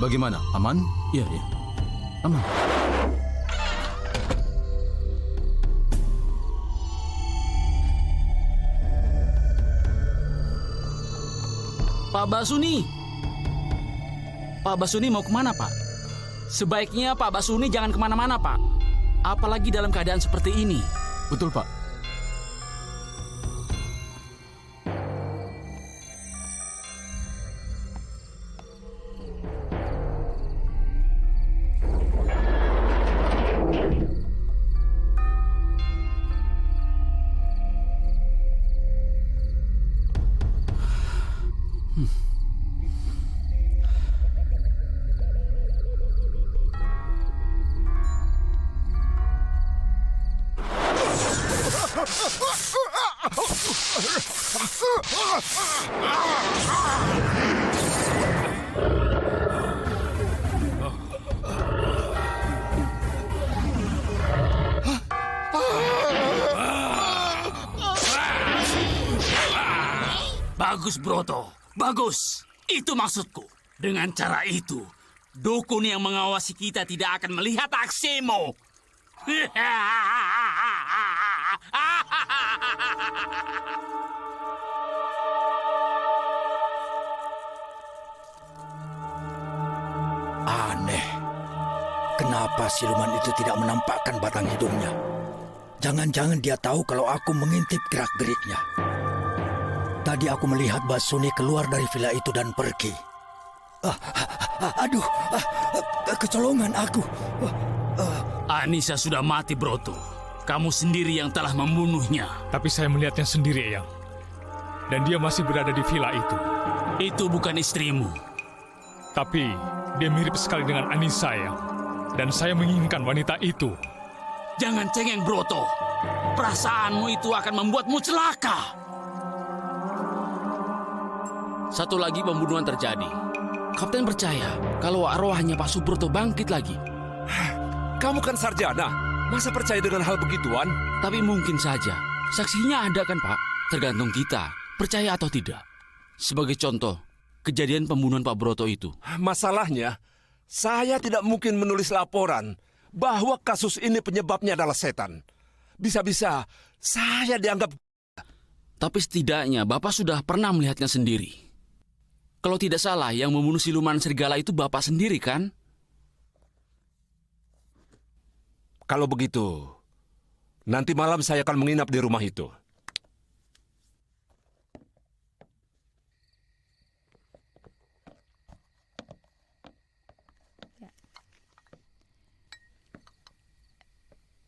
Bagaimana? Aman? Iya, iya. Aman. Pak Basuni! Pak Basuni mau kemana, Pak? Sebaiknya Pak Basuni jangan kemana-mana, Pak. Apalagi dalam keadaan seperti ini. Betul, Pak. Bagus, Broto. Bagus. Itu maksudku. Dengan cara itu, dukun yang mengawasi kita tidak akan melihat aksimu. Aneh. Kenapa siluman itu tidak menampakkan batang hidungnya? Jangan-jangan dia tahu kalau aku mengintip gerak-geriknya. Tadi aku melihat Basuni keluar dari villa itu dan pergi. Aduh, kecolongan aku. Anissa sudah mati, Broto. Kamu sendiri yang telah membunuhnya. Tapi saya melihatnya sendiri, Eyang. Dan dia masih berada di villa itu. Itu bukan istrimu. Tapi dia mirip sekali dengan Anissa, Eyang. Dan saya menginginkan wanita itu. Jangan cengeng, Broto. Perasaanmu itu akan membuatmu celaka. Satu lagi pembunuhan terjadi. Kapten percaya kalau arwahnya Pak Subroto bangkit lagi. Kamu kan sarjana, masa percaya dengan hal begituan? Tapi mungkin saja. Saksinya ada kan, Pak? Tergantung kita, percaya atau tidak. Sebagai contoh, kejadian pembunuhan Pak Broto itu. Masalahnya, saya tidak mungkin menulis laporan bahwa kasus ini penyebabnya adalah setan. Bisa-bisa saya dianggap... Tapi setidaknya Bapak sudah pernah melihatnya sendiri. Kalau tidak salah, yang membunuh siluman serigala itu Bapak sendiri, kan? Kalau begitu, nanti malam saya akan menginap di rumah itu.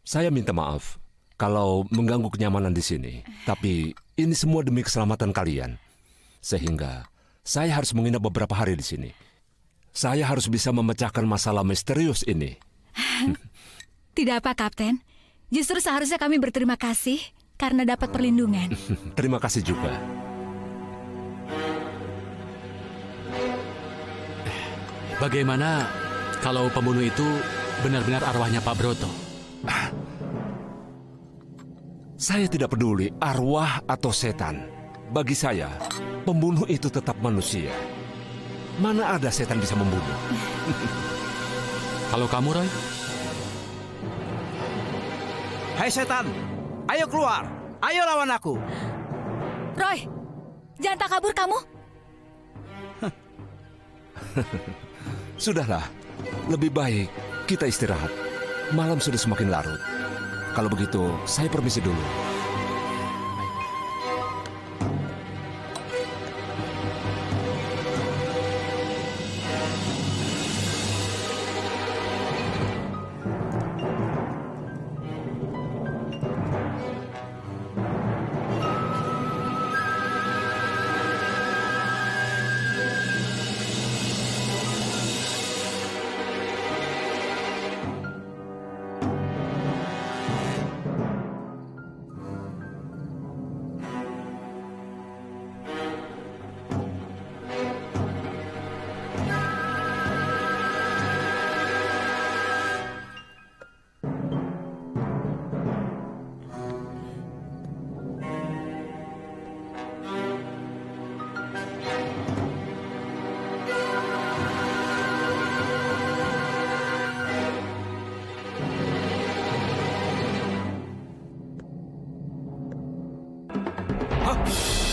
Saya minta maaf kalau mengganggu kenyamanan di sini. Tapi ini semua demi keselamatan kalian. Sehingga saya harus menginap beberapa hari di sini. Saya harus bisa memecahkan masalah misterius ini. Tidak apa, Kapten. Justru seharusnya kami berterima kasih karena dapat perlindungan. Terima kasih juga. Bagaimana kalau pembunuh itu benar-benar arwahnya Pak Broto? Saya tidak peduli arwah atau setan. Bagi saya, pembunuh itu tetap manusia. Mana ada setan bisa membunuh? Kalau kamu, Roy? Hai setan, ayo keluar. Ayo lawan aku. Roy, jangan tak kabur kamu. Sudahlah, lebih baik kita istirahat. Malam sudah semakin larut. Kalau begitu, saya permisi dulu.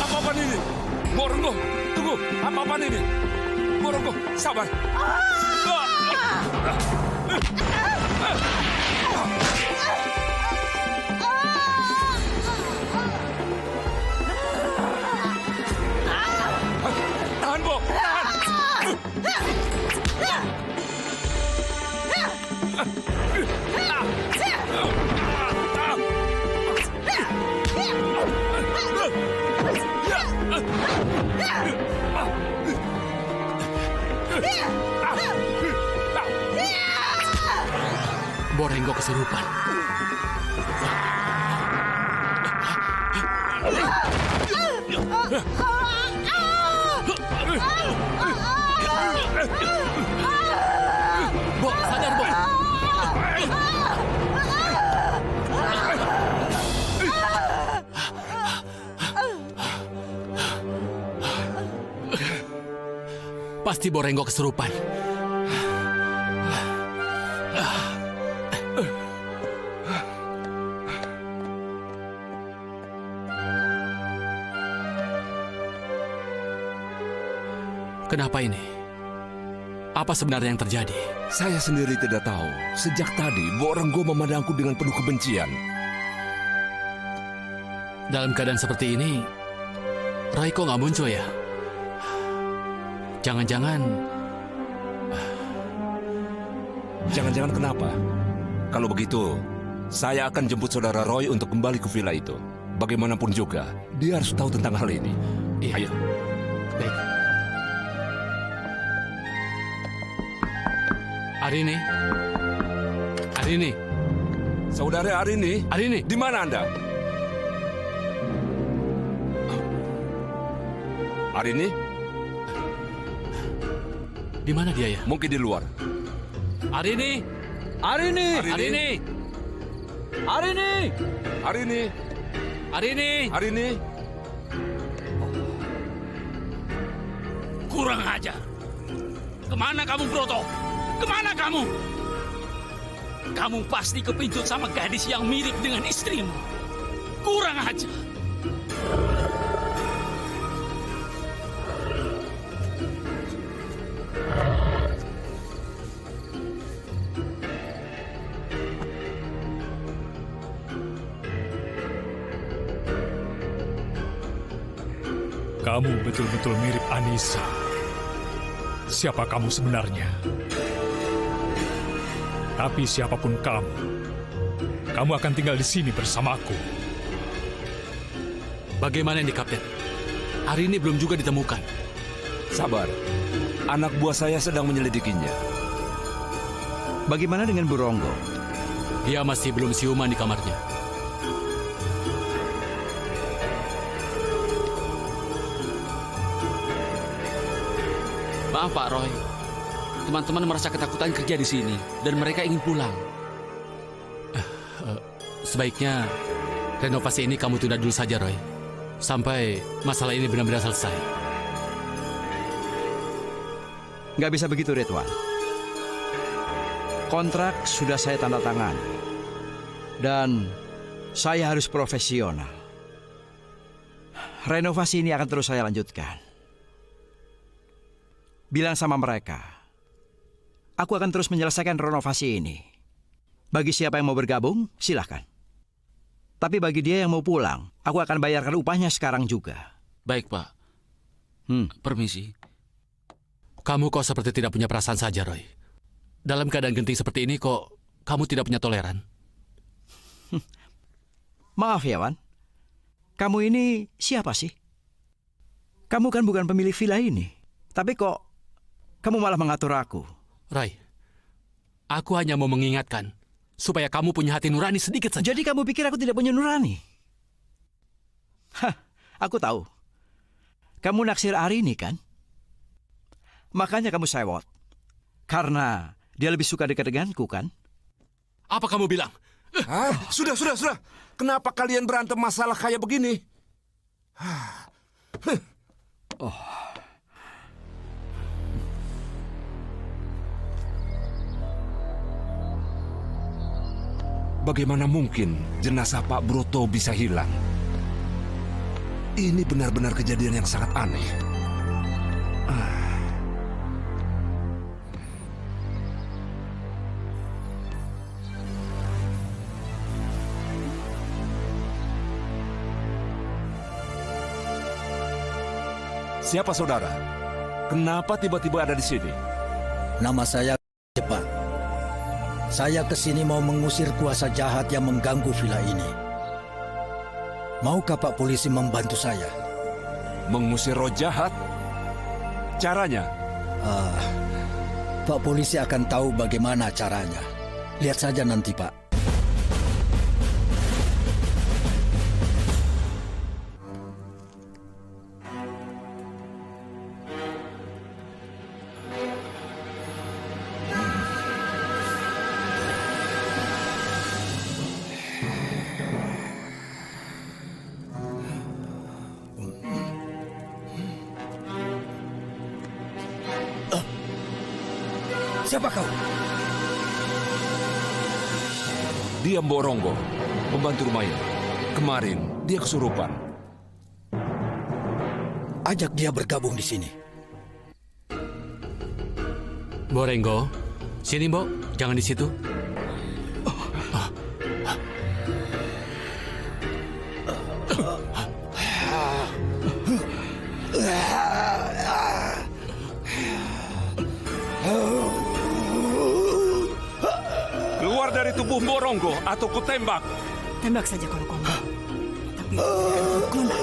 Apa-apaan ini? Boronggo, tunggu. Apa-apaan ini? Boronggo, sabar. Tahan, Bo. Borenggo kesurupan. Bo, sadar, Bo. Pasti Borenggo kesurupan. Kenapa ini? Apa sebenarnya yang terjadi? Saya sendiri tidak tahu. Sejak tadi, Boronggo memandangku dengan penuh kebencian. Dalam keadaan seperti ini, Roy kok nggak muncul ya? Jangan-jangan... Jangan-jangan kenapa? Kalau begitu, saya akan jemput saudara Roy untuk kembali ke villa itu. Bagaimanapun juga, dia harus tahu tentang hal ini. Iya. Ayo. Baik. Arini. Arini. Saudara Arini. Arini. Di mana Anda? Arini? Di mana dia ya? Mungkin di luar. Arini. Arini. Arini. Arini. Arini. Arini. Arini. Kurang ajar. Kemana kamu, Broto? Kemana kamu? Kamu pasti kepincut sama gadis yang mirip dengan istrimu. Kurang ajar. Kamu betul-betul mirip Anissa. Siapa kamu sebenarnya? Tapi siapapun kamu, kamu akan tinggal di sini bersamaku. Bagaimana ini, Kapten? Hari ini belum juga ditemukan. Sabar, anak buah saya sedang menyelidikinya. Bagaimana dengan Bu Ronggo? Dia masih belum siuman di kamarnya. Maaf Pak Roy, teman-teman merasa ketakutan kerja di sini dan mereka ingin pulang. Sebaiknya renovasi ini kamu tunda dulu saja, Roy. Sampai masalah ini benar-benar selesai. Nggak bisa begitu, Ridwan. Kontrak sudah saya tanda tangan. Dan saya harus profesional. Renovasi ini akan terus saya lanjutkan. Bilang sama mereka, aku akan terus menyelesaikan renovasi ini. Bagi siapa yang mau bergabung, silahkan. Tapi bagi dia yang mau pulang, aku akan bayarkan upahnya sekarang juga. Baik, Pak. Permisi. Kamu kok seperti tidak punya perasaan saja, Roy. Dalam keadaan genting seperti ini kok kamu tidak punya toleran? Maaf ya, Wan. Kamu ini siapa sih? Kamu kan bukan pemilik villa ini. Tapi kok kamu malah mengatur aku? Roy, aku hanya mau mengingatkan supaya kamu punya hati nurani sedikit saja. Jadi kamu pikir aku tidak punya nurani? Hah, aku tahu. Kamu naksir Arini kan? Makanya kamu sewot. Karena dia lebih suka dekat denganku kan? Apa kamu bilang? Sudah. Kenapa kalian berantem masalah kayak begini? Bagaimana mungkin jenazah Pak Broto bisa hilang? Ini benar-benar kejadian yang sangat aneh. Siapa saudara? Kenapa tiba-tiba ada di sini? Nama saya Jebat. Saya kesini mau mengusir kuasa jahat yang mengganggu villa ini. Maukah Pak Polisi membantu saya? Mengusir roh jahat? Caranya? Pak Polisi akan tahu bagaimana caranya. Lihat saja nanti, Pak. Siapa kau? Dia Mbok Ronggo, pembantu Rumaya. Kemarin dia kesurupan. Ajak dia bergabung di sini. Mbok Ronggo, sini Mbok, jangan di situ. Keluar dari tubuh Mbok Ronggo atau kutembak. Tembak saja kalau kau mau. Tapi tidak akan berguna.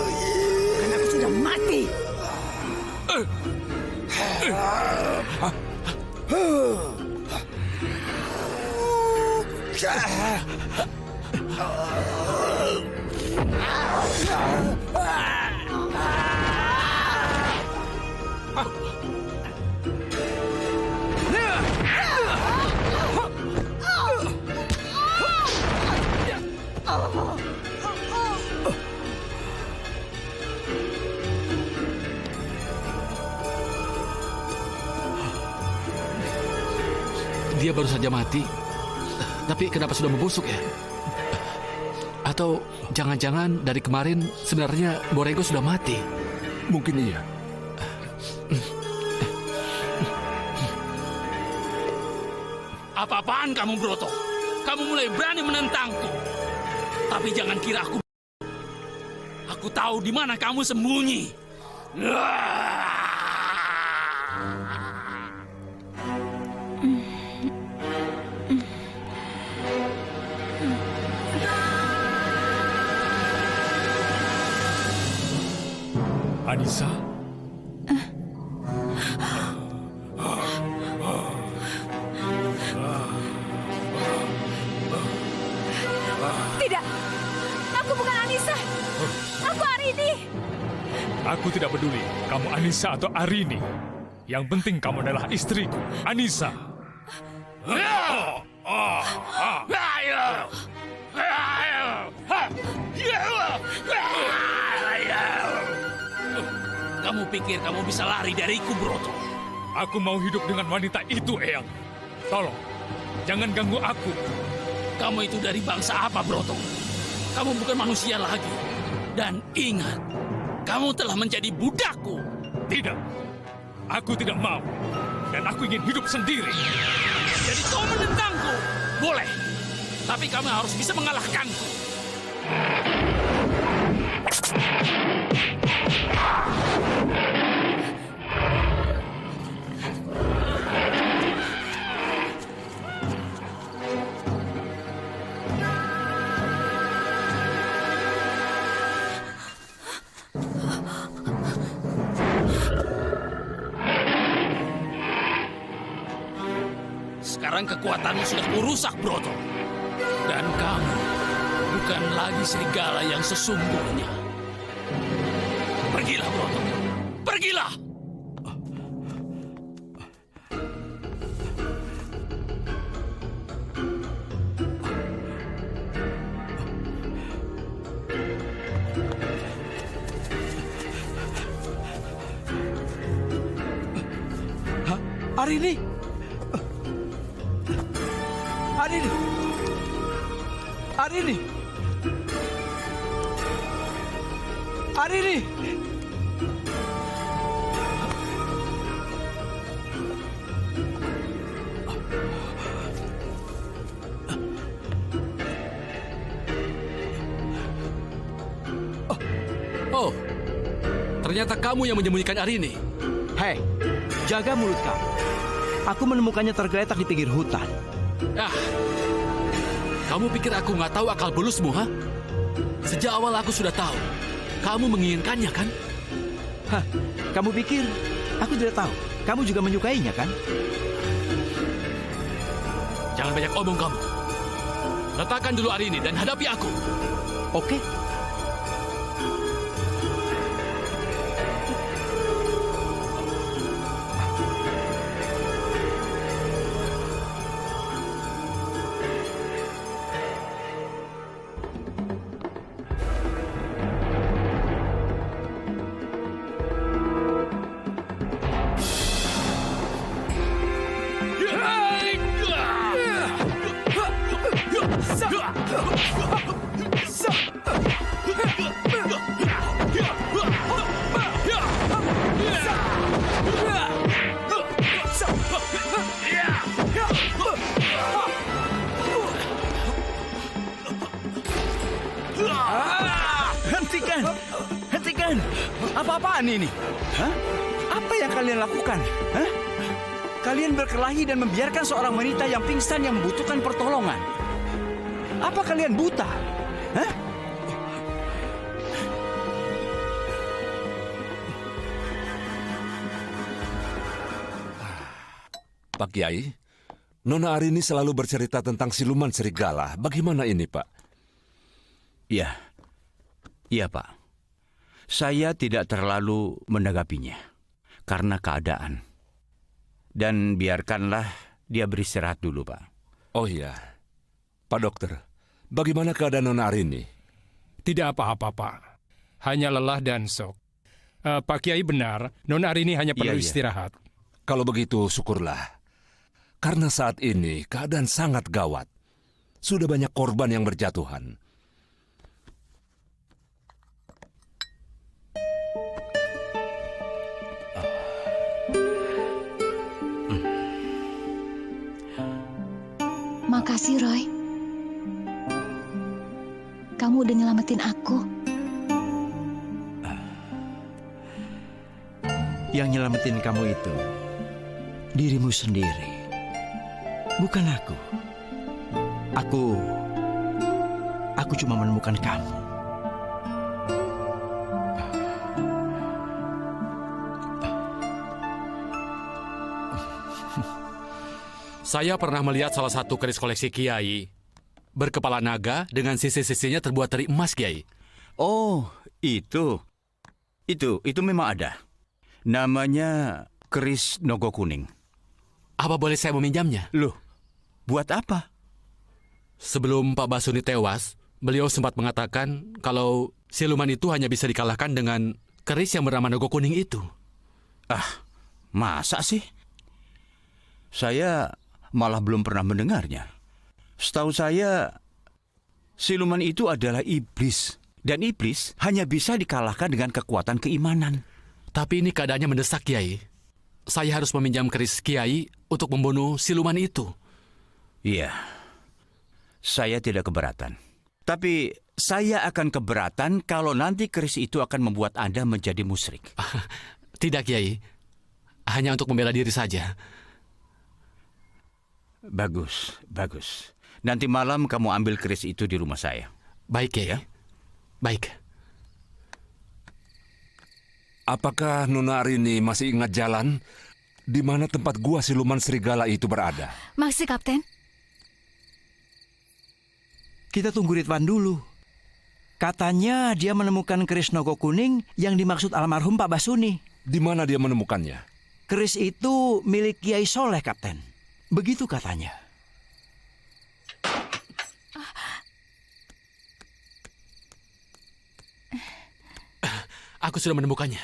Karena aku sudah mati. Dia baru saja mati. Tapi kenapa sudah membusuk ya? Atau jangan-jangan dari kemarin sebenarnya Mbok Ronggo sudah mati? Mungkin iya. Apa-apaan kamu, Broto? Kamu mulai berani menentangku. Tapi jangan kira aku... Aku tahu di mana kamu sembunyi. Anissa? Tidak, aku bukan Anissa. Aku Arini. Aku tidak peduli kamu Anissa atau Arini. Yang penting kamu adalah istriku, Anissa. Kamu pikir kamu bisa lari dariku, Broto? Aku mau hidup dengan wanita itu, Eyang. Tolong, jangan ganggu aku. Kamu itu dari bangsa apa, Broto? Kamu bukan manusia lagi. Dan ingat, kamu telah menjadi budakku. Tidak, aku tidak mau. Dan aku ingin hidup sendiri. Jadi kau menentangku? Boleh. Tapi kamu harus bisa mengalahkanku. Sekarang kekuatanmu sudah kurusak, Broto. Dan kamu bukan lagi serigala yang sesungguhnya. Pergilah, Broto. Pergilah! Hah? Arini? Arini! Arini! Arini! Oh, ternyata kamu yang menyembunyikan Arini. Hei, jaga mulut kamu. Aku menemukannya tergeletak di pinggir hutan. Ah, kamu pikir aku nggak tahu akal bulusmu, ha? Sejak awal aku sudah tahu. Kamu menginginkannya, kan? Hah, kamu pikir aku tidak tahu? Kamu juga menyukainya, kan? Jangan banyak omong kamu. Letakkan dulu Arini dan hadapi aku. Oke. Hentikan! Hentikan! Apa-apaan ini? Hah? Apa yang kalian lakukan? Hah? Kalian berkelahi dan membiarkan seorang wanita yang pingsan yang membutuhkan pertolongan. Apa kalian buta? Hah? Pak Kiai, Nona Arini selalu bercerita tentang siluman serigala. Bagaimana ini, Pak? Iya. Iya, Pak. Saya tidak terlalu menanggapinya karena keadaan. Dan biarkanlah dia beristirahat dulu, Pak. Oh iya. Pak Dokter, bagaimana keadaan Nona Arini? Tidak apa-apa, Pak. Hanya lelah dan shock. Pak Kiai benar, Nona Arini hanya perlu istirahat. Kalau begitu, syukurlah. Karena saat ini keadaan sangat gawat. Sudah banyak korban yang berjatuhan. Makasih, Roy. Kamu udah nyelamatin aku. Yang nyelamatin kamu itu dirimu sendiri, bukan aku. Aku cuma menemukan kamu. Saya pernah melihat salah satu keris koleksi Kiai berkepala naga dengan sisi-sisinya terbuat dari emas, Kiai. Oh, itu memang ada. Namanya keris Nogo Kuning. Apa boleh saya meminjamnya? Loh, buat apa? Sebelum Pak Basuni tewas, beliau sempat mengatakan kalau siluman itu hanya bisa dikalahkan dengan keris yang bernama Nogo Kuning itu. Ah, masa sih? Saya malah belum pernah mendengarnya. Setahu saya, siluman itu adalah iblis. Dan iblis hanya bisa dikalahkan dengan kekuatan keimanan. Tapi ini keadaannya mendesak, Kiai. Saya harus meminjam keris Kiai untuk membunuh siluman itu. Iya, saya tidak keberatan. Tapi saya akan keberatan kalau nanti keris itu akan membuat Anda menjadi musyrik. Tidak, Kiai. Hanya untuk membela diri saja. Bagus, bagus. Nanti malam kamu ambil keris itu di rumah saya. Baik, Kiai. Ya? Baik. Apakah Nona Arini masih ingat jalan di mana tempat gua siluman serigala itu berada? Masih, Kapten. Kita tunggu Ridwan dulu. Katanya dia menemukan keris Nogo Kuning yang dimaksud almarhum Pak Basuni. Di mana dia menemukannya? Keris itu milik Kiai Soleh, Kapten. Begitu katanya. Aku sudah menemukannya.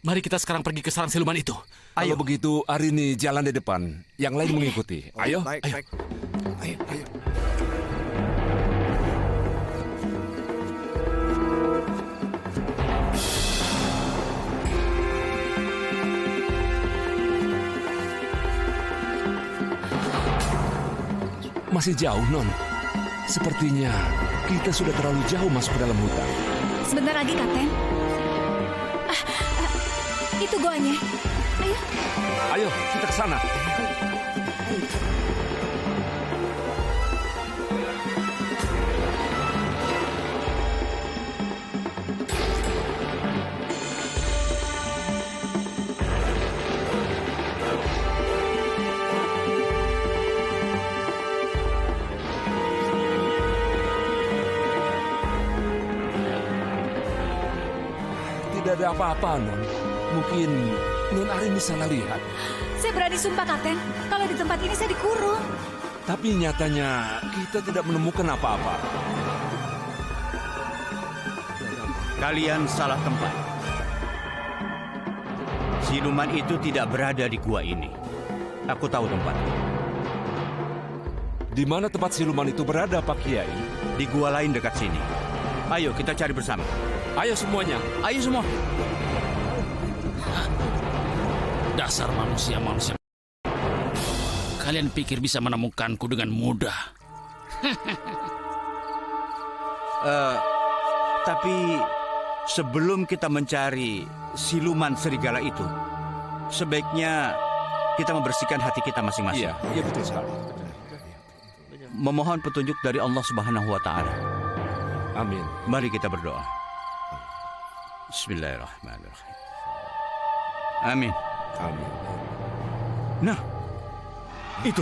Mari kita sekarang pergi ke sarang siluman itu. Ayo. Kalau begitu, Arini jalan di depan. Yang lain mengikuti. Ayo. Baik, ayo. baik. Ayo. Masih jauh, Non. Sepertinya kita sudah terlalu jauh masuk ke dalam hutan. Sebentar lagi, Kapten. Itu goanya. Ayo. Ayo, kita ke sana. Tidak ada apa-apa, Non. Mungkin Non Arini salah lihat. Saya berani sumpah, Kapten. Kalau di tempat ini saya dikurung. Tapi nyatanya kita tidak menemukan apa-apa. Kalian salah tempat. Siluman itu tidak berada di gua ini. Aku tahu tempatnya. Di mana tempat siluman itu berada, Pak Kiai? Di gua lain dekat sini. Ayo kita cari bersama. Ayo semuanya. Ayo semua. Dasar manusia-manusia. Kalian pikir bisa menemukanku dengan mudah. Tapi sebelum kita mencari siluman serigala itu, sebaiknya kita membersihkan hati kita masing-masing. Iya betul sekali. Memohon petunjuk dari Allah Subhanahu wa Ta'ala. Amin. Mari kita berdoa. Bismillahirrahmanirrahim. Amin. Amin. Nah, itu.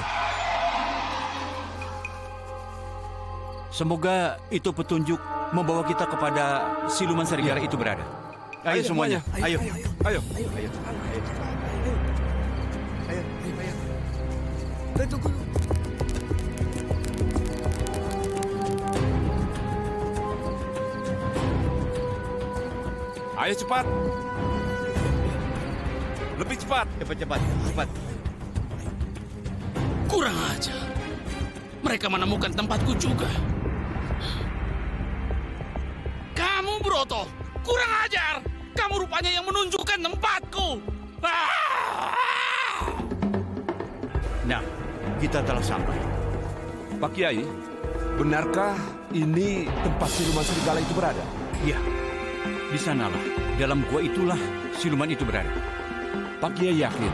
Semoga itu petunjuk membawa kita kepada siluman serigala itu berada. Ayo semuanya. Ayo. Ayo. Tunggu. Ayo cepat. Lebih cepat. Cepat. Kurang ajar. Mereka menemukan tempatku juga. Kamu, Broto, kurang ajar. Kamu rupanya yang menunjukkan tempatku. Nah, kita telah sampai. Pak Kiai, benarkah ini tempat siluman serigala itu berada? Iya. Di sanalah, dalam gua itulah siluman itu berada. Pak Kiai yakin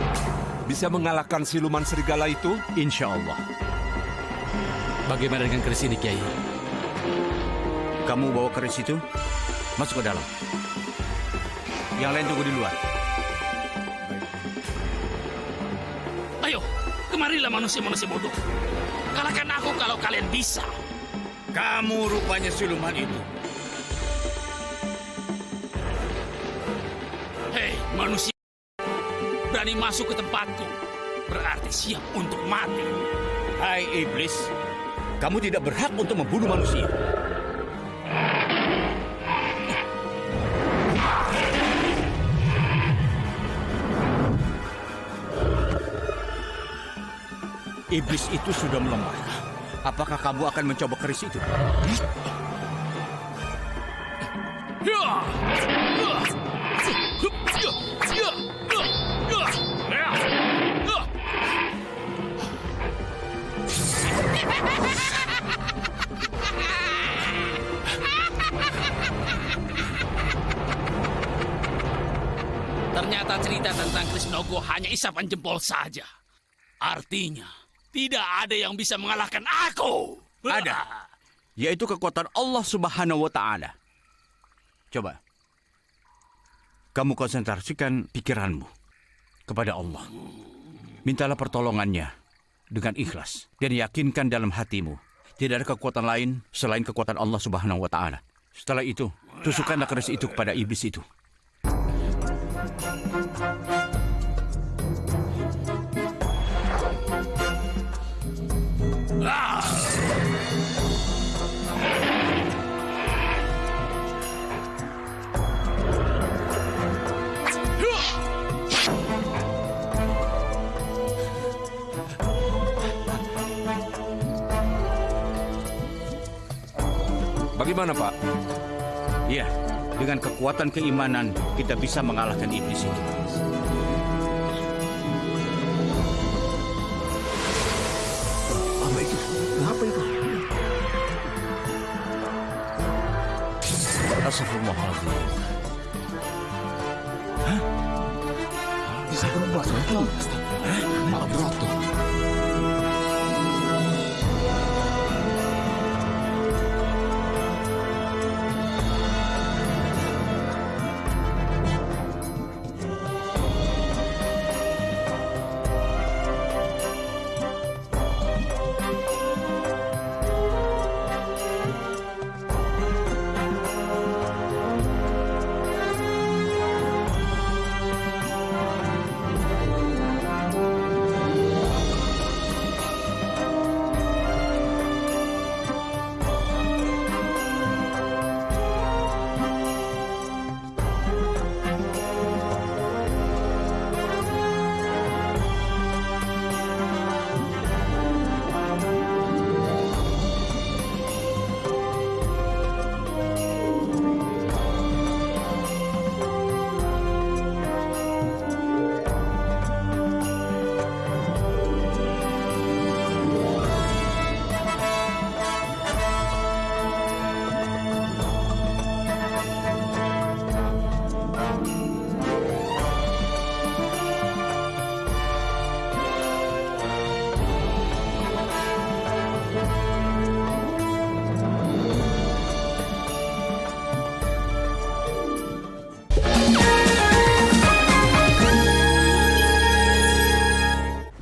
bisa mengalahkan siluman serigala itu? Insya Allah. Bagaimana dengan keris ini, Kiai? Kamu bawa keris itu, masuk ke dalam. Yang lain tunggu di luar. Ayo, Kemarilah manusia-manusia bodoh. Kalahkan aku kalau kalian bisa. Kamu rupanya siluman itu. Hei, manusia. Berani masuk ke tempatku. Berarti siap untuk mati. Hai iblis, kamu tidak berhak untuk membunuh manusia. Iblis itu sudah melemah. Apakah kamu akan mencoba keris itu? Ternyata cerita tentang Krisnogo hanya isapan jempol saja. Artinya, tidak ada yang bisa mengalahkan aku. Ada, yaitu kekuatan Allah Subhanahu wa Ta'ala. Coba, kamu konsentrasikan pikiranmu kepada Allah. Mintalah pertolongannya dengan ikhlas dan yakinkan dalam hatimu tidak ada kekuatan lain selain kekuatan Allah Subhanahu wa Ta'ala. Setelah itu, tusukkanlah keris itu kepada iblis itu. Bagaimana, Pak? Iya, dengan kekuatan keimanan kita bisa mengalahkan iblis itu. Apa itu? Apa itu? Astagfirullahaladzim. Bisa berubah lagi. Pak Broto.